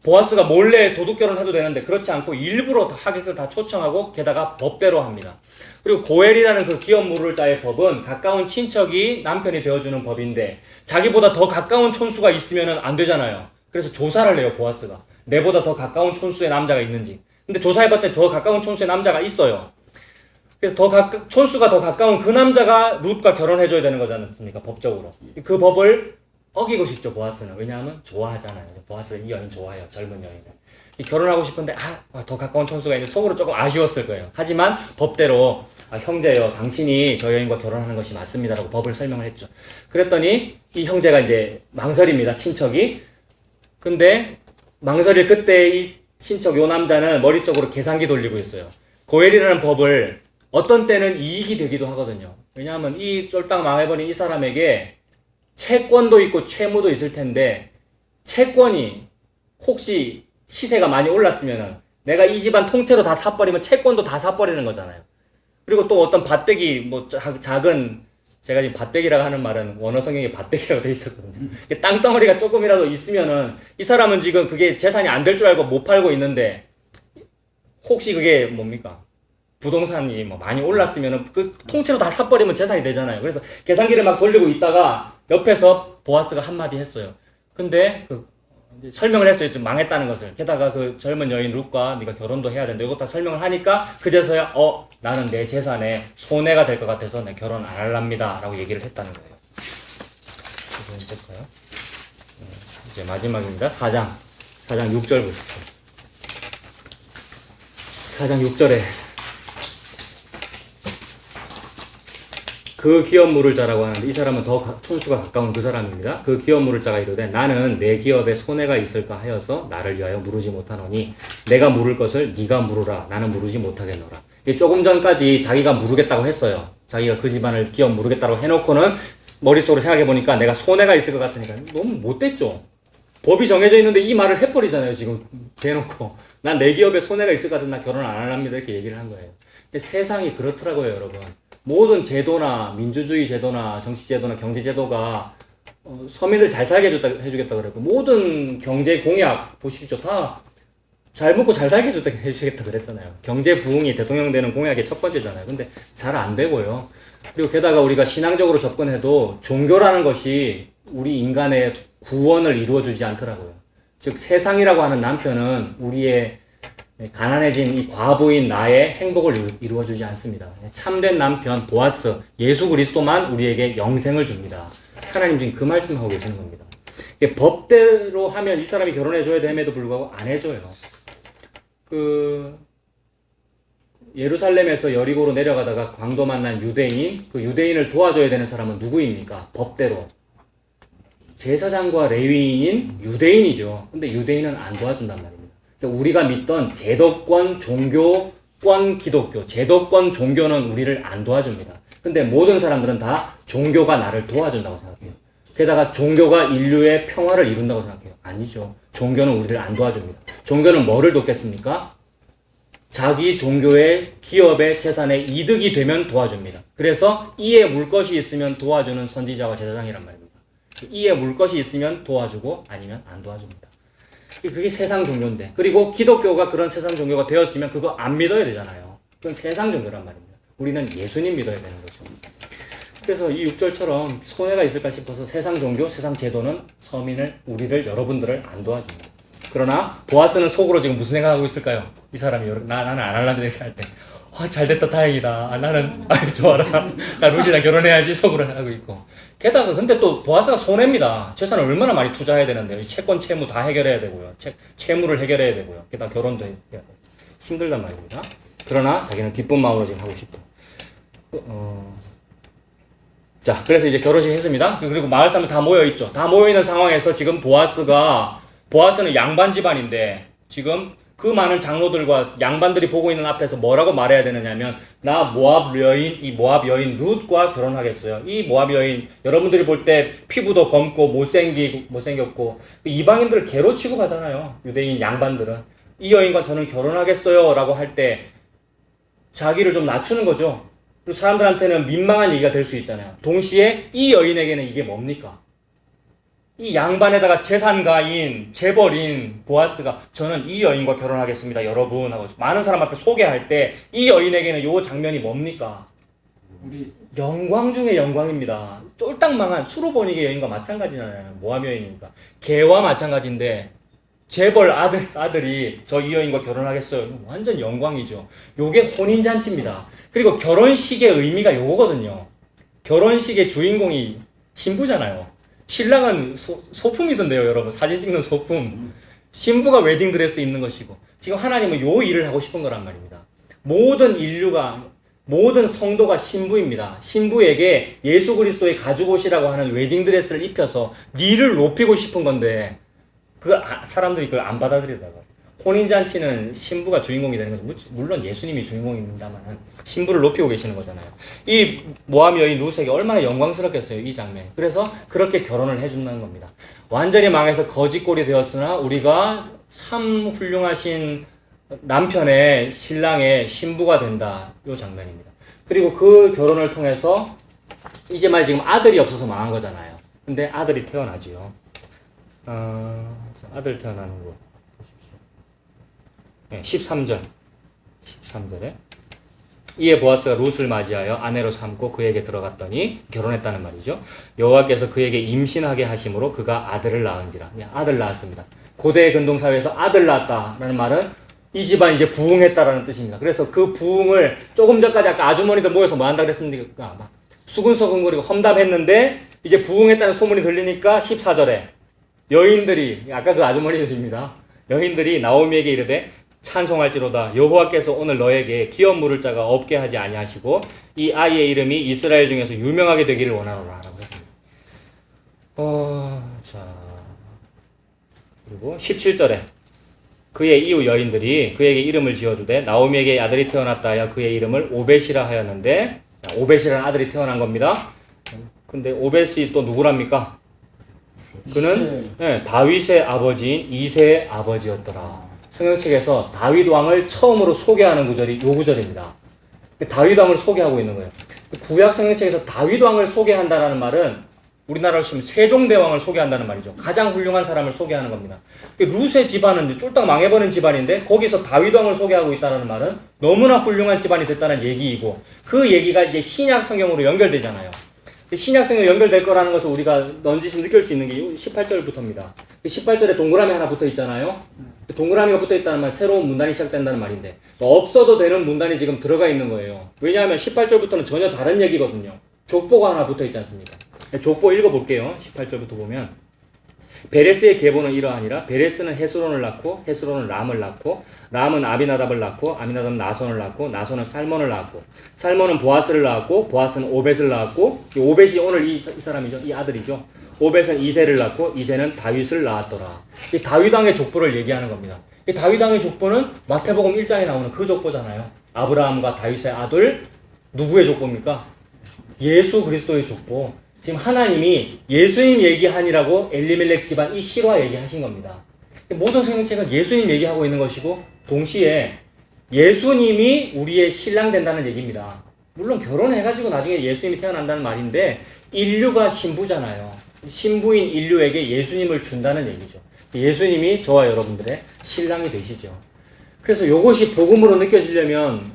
보아스가 몰래 도둑 결혼해도 되는데 그렇지 않고 일부러 하객들 다 초청하고 게다가 법대로 합니다. 그리고 고엘이라는 그 기업 무를자의 법은 가까운 친척이 남편이 되어주는 법인데 자기보다 더 가까운 촌수가 있으면 안 되잖아요. 그래서 조사를 해요, 보아스가. 내보다 더 가까운 촌수의 남자가 있는지. 근데 조사해봤더니 더 가까운 촌수의 남자가 있어요. 그래서 촌수가 더 가까운 그 남자가 룻과 결혼해줘야 되는 거지 않습니까? 법적으로. 그 법을 어기고 싶죠, 보아스는. 왜냐하면 좋아하잖아요. 보아스가 이 여인 좋아해요, 젊은 여인을. 결혼하고 싶은데, 더 가까운 촌수가 있는데 속으로 조금 아쉬웠을 거예요. 하지만 법대로, 형제요, 당신이 저 여인과 결혼하는 것이 맞습니다라고 법을 설명을 했죠. 그랬더니 이 형제가 이제 망설입니다, 친척이. 근데 망설일 그때 이 친척 요 남자는 머릿속으로 계산기 돌리고 있어요. 고엘이라는 법을 어떤 때는 이익이 되기도 하거든요. 왜냐하면 이 쫄딱 망해버린 이 사람에게 채권도 있고 채무도 있을 텐데 채권이 혹시 시세가 많이 올랐으면은 내가 이 집안 통째로 다 사버리면 채권도 다 사버리는 거잖아요. 그리고 또 어떤 밭대기 뭐 작은 제가 지금 밭대기라고 하는 말은 원어 성경에 밭대기라고 돼 있었거든요. 땅덩어리가 조금이라도 있으면은 이 사람은 지금 그게 재산이 안 될 줄 알고 못 팔고 있는데 혹시 그게 뭡니까? 부동산이 뭐 많이 올랐으면은 그 통째로 다 사버리면 재산이 되잖아요. 그래서 계산기를 막 돌리고 있다가 옆에서 보아스가 한마디 했어요. 근데 설명을 했어요. 좀 망했다는 것을. 게다가 그 젊은 여인 룻과 네가 결혼도 해야 된다. 이것 다 설명을 하니까 그제서야 나는 내 재산에 손해가 될 것 같아서 내 결혼 안 할랍니다. 라고 얘기를 했다는 거예요. 이제 볼까요? 이제 마지막입니다. 4장 6절 보십시오. 4장 6절에 그 기업 물을 자라고 하는데 이 사람은 더 촌수가 가까운 그 사람입니다. 그 기업 물을 자가 이르되 나는 내 기업에 손해가 있을까 하여서 나를 위하여 물으지 못하노니 내가 물을 것을 네가 물으라. 나는 물으지 못하겠노라. 조금 전까지 자기가 물으겠다고 했어요. 자기가 그 집안을 기업 물으겠다고 해놓고는 머릿속으로 생각해보니까 내가 손해가 있을 것 같으니까 너무 못됐죠. 법이 정해져 있는데 이 말을 해버리잖아요. 지금 대놓고 난 내 기업에 손해가 있을 것 같은 나 결혼 안 할랍니다. 이렇게 얘기를 한 거예요. 근데 세상이 그렇더라고요, 여러분. 모든 제도나 민주주의 제도나 정치 제도나 경제 제도가 서민들 잘 살게 해주겠다 그랬고 모든 경제 공약 보십시오. 다 잘 먹고 잘 살게 해주겠다 그랬잖아요. 경제 부흥이 대통령 되는 공약의 첫 번째잖아요. 근데 잘 안 되고요. 그리고 게다가 우리가 신앙적으로 접근해도 종교라는 것이 우리 인간의 구원을 이루어주지 않더라고요. 즉 세상이라고 하는 남편은 우리의 가난해진 이 과부인 나의 행복을 이루어주지 않습니다. 참된 남편 보아스 예수 그리스도만 우리에게 영생을 줍니다. 하나님 지금 그 말씀하고 계시는 겁니다. 법대로 하면 이 사람이 결혼해줘야 됨에도 불구하고 안 해줘요. 예루살렘에서 여리고로 내려가다가 광도 만난 유대인, 그 유대인을 도와줘야 되는 사람은 누구입니까? 법대로 제사장과 레위인인 유대인이죠. 근데 유대인은 안 도와준단 말입니다. 우리가 믿던 제도권, 종교권, 기독교, 제도권, 종교는 우리를 안 도와줍니다. 근데 모든 사람들은 다 종교가 나를 도와준다고 생각해요. 게다가 종교가 인류의 평화를 이룬다고 생각해요. 아니죠. 종교는 우리를 안 도와줍니다. 종교는 뭐를 돕겠습니까? 자기 종교의 기업의 재산에 이득이 되면 도와줍니다. 그래서 이에 물 것이 있으면 도와주는 선지자와 제사장이란 말입니다. 이에 물 것이 있으면 도와주고 아니면 안 도와줍니다. 그게 세상 종교인데, 그리고 기독교가 그런 세상 종교가 되었으면 그거 안 믿어야 되잖아요. 그건 세상 종교란 말입니다. 우리는 예수님 믿어야 되는 거죠. 그래서 이 6절처럼 손해가 있을까 싶어서 세상 종교, 세상 제도는 서민을, 우리를, 여러분들을 안 도와줍니다. 그러나 보아스는 속으로 지금 무슨 생각하고 있을까요? 이 사람이 나는 안 할란다 이렇게 할 때, 잘됐다 다행이다. 나는 좋아라. 나 루시랑 결혼해야지 속으로 하고 있고. 게다가 근데 또 보아스가 손해입니다. 재산을 얼마나 많이 투자해야 되는데 채권 채무 다 해결해야 되고요. 채무를 해결해야 되고요. 게다가 결혼도 해야 돼요. 힘들단 말입니다. 그러나 자기는 기쁜 마음으로 지금 하고 싶어. 자, 그래서 이제 결혼식 했습니다. 그리고 마을 사람 다 모여있죠. 다 모여있는 상황에서 지금 보아스는 양반 집안인데, 지금 그 많은 장로들과 양반들이 보고 있는 앞에서 뭐라고 말해야 되느냐면, 나 이 모압 여인 룻과 결혼하겠어요. 이 모압 여인, 여러분들이 볼 때 피부도 검고 못생겼고, 이방인들을 개로 취급하잖아요. 유대인 양반들은. 이 여인과 저는 결혼하겠어요. 라고 할 때, 자기를 좀 낮추는 거죠. 그리고 사람들한테는 민망한 얘기가 될 수 있잖아요. 동시에 이 여인에게는 이게 뭡니까? 이 양반에다가 재산가인, 재벌인 보아스가 저는 이 여인과 결혼하겠습니다, 여러분 하고 많은 사람 앞에 소개할 때 이 여인에게는 요 장면이 뭡니까? 우리 영광 중의 영광입니다. 쫄딱 망한 수로보니게 여인과 마찬가지잖아요. 모압 여인이니까. 개와 마찬가지인데 재벌 아들이 저 이 여인과 결혼하겠어요. 완전 영광이죠. 요게 혼인잔치입니다. 그리고 결혼식의 의미가 요거거든요. 결혼식의 주인공이 신부잖아요. 신랑은 소품이던데요, 여러분. 사진 찍는 소품. 신부가 웨딩드레스 입는 것이고. 지금 하나님은 요 일을 하고 싶은 거란 말입니다. 모든 성도가 신부입니다. 신부에게 예수 그리스도의 가죽옷이라고 하는 웨딩드레스를 입혀서 니를 높이고 싶은 건데, 사람들이 그걸 안 받아들이더라고요. 혼인잔치는 신부가 주인공이 되는 거죠. 물론 예수님이 주인공입니다만 신부를 높이고 계시는 거잖아요. 이 모압 여인 룻에게 얼마나 영광스럽겠어요, 이 장면. 그래서 그렇게 결혼을 해준다는 겁니다. 완전히 망해서 거지꼴이 되었으나 우리가 참 훌륭하신 남편의 신랑의 신부가 된다, 이 장면입니다. 그리고 그 결혼을 통해서 이제 말 지금 아들이 없어서 망한 거잖아요. 근데 아들이 태어나지요. 아들 태어나는 거 보십시오. 13절에 이에 보아스가 룻을 맞이하여 아내로 삼고 그에게 들어갔더니 결혼했다는 말이죠. 여호와께서 그에게 임신하게 하심으로 그가 아들을 낳은지라. 아들 낳았습니다. 고대 근동사회에서 아들 낳았다라는 말은 이 집안 이제 부흥했다라는 뜻입니다. 그래서 그 부흥을 조금 전까지 아까 아주머니들 모여서 뭐 한다 그랬습니까? 막 수근수근거리고 험담했는데 이제 부흥했다는 소문이 들리니까 14절에 여인들이, 아까 그 아주머니들입니다. 여인들이 나오미에게 이르되 찬송할지로다. 여호와께서 오늘 너에게 기업 물을 자가 없게 하지 아니하시고 이 아이의 이름이 이스라엘 중에서 유명하게 되기를 원하노라 라고 했습니다. 자, 그리고 17절에 그의 이후 여인들이 그에게 이름을 지어주되 나오미에게 아들이 태어났다 하여 그의 이름을 오벳이라 하였는데, 오벳이라는 아들이 태어난 겁니다. 근데 오벳이 또 누구랍니까? 그는 다윗의 아버지인 이새의 아버지였더라. 성경책에서 다윗 왕을 처음으로 소개하는 구절이 요 구절입니다. 다윗 왕을 소개하고 있는 거예요. 구약 성경책에서 다윗 왕을 소개한다라는 말은 우리나라로 치면 세종대왕을 소개한다는 말이죠. 가장 훌륭한 사람을 소개하는 겁니다. 룻의 집안은 쫄딱 망해버린 집안인데 거기서 다윗 왕을 소개하고 있다는 말은 너무나 훌륭한 집안이 됐다는 얘기이고, 그 얘기가 이제 신약 성경으로 연결되잖아요. 신약 성경으로 연결될 거라는 것을 우리가 넌지시 느낄 수 있는 게 18절부터입니다. 18절에 동그라미 하나 붙어 있잖아요. 동그라미가 붙어 있다는 말, 새로운 문단이 시작된다는 말인데 없어도 되는 문단이 지금 들어가 있는 거예요. 왜냐하면 18절부터는 전혀 다른 얘기거든요. 족보가 하나 붙어 있지 않습니까? 족보 읽어볼게요. 18절부터 보면 베레스의 계보는 이러하니라. 베레스는 헤스론을 낳고 헤스론은 람을 낳고 람은 아비나답을 낳고 아비나답은 나손을 낳고 나손은 살몬을 낳고 살몬은 보아스를 낳았고 보아스는 오벳을 낳았고, 이 오벳이 오늘 이 사람이죠. 이 아들이죠. 오벳은 이새를 낳고 이새는 다윗을 낳았더라. 이 다윗 왕의 족보를 얘기하는 겁니다. 이 다윗 왕의 족보는 마태복음 1장에 나오는 그 족보잖아요. 아브라함과 다윗의 아들, 누구의 족보입니까? 예수 그리스도의 족보. 지금 하나님이 예수님 얘기하니라고 엘리멜렉 집안 이 실화 얘기하신 겁니다. 모든 성경책은 예수님 얘기하고 있는 것이고 동시에 예수님이 우리의 신랑 된다는 얘기입니다. 물론 결혼해가지고 나중에 예수님이 태어난다는 말인데 인류가 신부잖아요. 신부인 인류에게 예수님을 준다는 얘기죠. 예수님이 저와 여러분들의 신랑이 되시죠. 그래서 이것이 복음으로 느껴지려면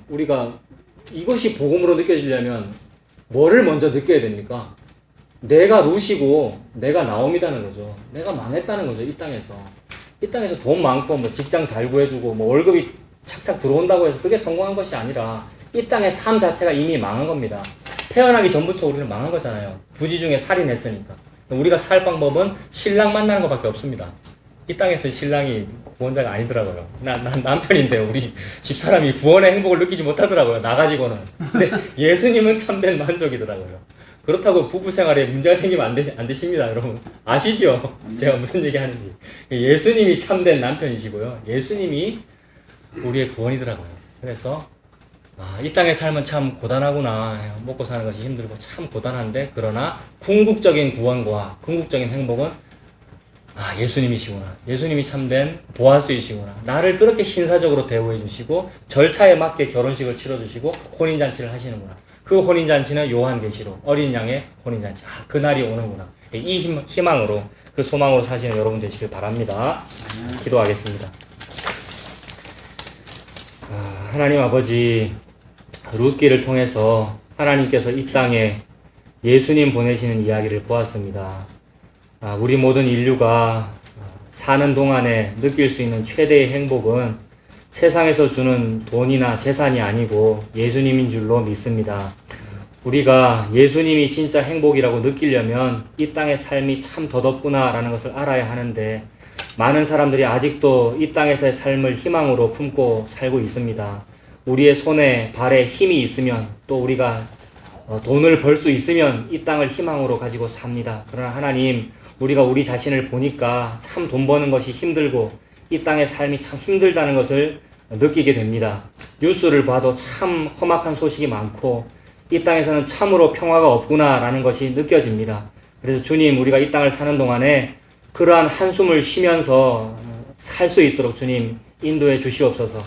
이것이 복음으로 느껴지려면 뭐를 먼저 느껴야 됩니까? 내가 룻이고 내가 나옴이라는 거죠. 내가 망했다는 거죠, 이 땅에서. 이 땅에서 돈 많고 뭐 직장 잘 구해주고 뭐 월급이 착착 들어온다고 해서 그게 성공한 것이 아니라 이 땅의 삶 자체가 이미 망한 겁니다. 태어나기 전부터 우리는 망한 거잖아요. 부지 중에 살인했으니까. 우리가 살 방법은 신랑 만나는 것밖에 없습니다. 이 땅에서 신랑이 구원자가 아니더라고요. 난 남편인데 우리 집사람이 구원의 행복을 느끼지 못하더라고요. 나가지고는. 근데 예수님은 참된 만족이더라고요. 그렇다고 부부 생활에 문제가 생기면 안 되십니다, 여러분. 아시죠? 제가 무슨 얘기 하는지. 예수님이 참된 남편이시고요. 예수님이 우리의 구원이더라고요. 그래서 이 땅의 삶은 참 고단하구나. 먹고 사는 것이 힘들고 참 고단한데, 그러나 궁극적인 구원과 궁극적인 행복은 예수님이시구나. 예수님이 참된 보아스이시구나. 나를 그렇게 신사적으로 대우해 주시고 절차에 맞게 결혼식을 치러 주시고 혼인잔치를 하시는구나. 그 혼인잔치는 요한계시록 어린 양의 혼인잔치. 그날이 오는구나. 이 희망으로, 그 소망으로 사시는 여러분 되시길 바랍니다. 기도하겠습니다. 하나님 아버지, 룻기를 통해서 하나님께서 이 땅에 예수님 보내시는 이야기를 보았습니다. 우리 모든 인류가 사는 동안에 느낄 수 있는 최대의 행복은 세상에서 주는 돈이나 재산이 아니고 예수님인 줄로 믿습니다. 우리가 예수님이 진짜 행복이라고 느끼려면 이 땅의 삶이 참 더덥구나라는 것을 알아야 하는데, 많은 사람들이 아직도 이 땅에서의 삶을 희망으로 품고 살고 있습니다. 우리의 손에 발에 힘이 있으면, 또 우리가 돈을 벌 수 있으면 이 땅을 희망으로 가지고 삽니다. 그러나 하나님, 우리가 우리 자신을 보니까 참 돈 버는 것이 힘들고 이 땅의 삶이 참 힘들다는 것을 느끼게 됩니다. 뉴스를 봐도 참 험악한 소식이 많고 이 땅에서는 참으로 평화가 없구나라는 것이 느껴집니다. 그래서 주님, 우리가 이 땅을 사는 동안에 그러한 한숨을 쉬면서 살 수 있도록 주님 인도해 주시옵소서.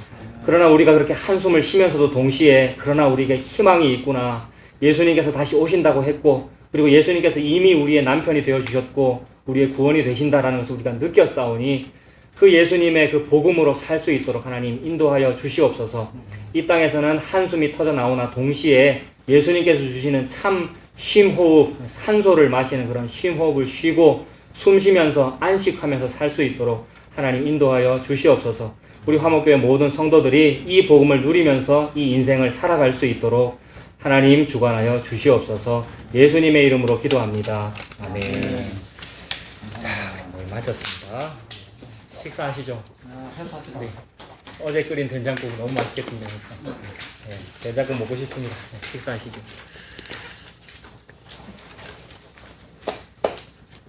그러나 우리가 그렇게 한숨을 쉬면서도 동시에, 그러나 우리에게 희망이 있구나. 예수님께서 다시 오신다고 했고, 그리고 예수님께서 이미 우리의 남편이 되어 주셨고 우리의 구원이 되신다라는 것을 우리가 느꼈사오니, 그 예수님의 그 복음으로 살 수 있도록 하나님 인도하여 주시옵소서. 이 땅에서는 한숨이 터져 나오나 동시에 예수님께서 주시는 참 쉼호흡, 산소를 마시는 그런 쉼호흡을 쉬고 숨 쉬면서 안식하면서 살 수 있도록 하나님 인도하여 주시옵소서. 우리 화목교회 모든 성도들이 이 복음을 누리면서 이 인생을 살아갈 수 있도록 하나님 주관하여 주시옵소서. 예수님의 이름으로 기도합니다. 아멘. 자, 오늘 마쳤습니다. 식사하시죠. 회사하시다. 어제 끓인 된장국 너무 맛있게 끓네요. 된장국 먹고 싶습니다. 식사하시죠.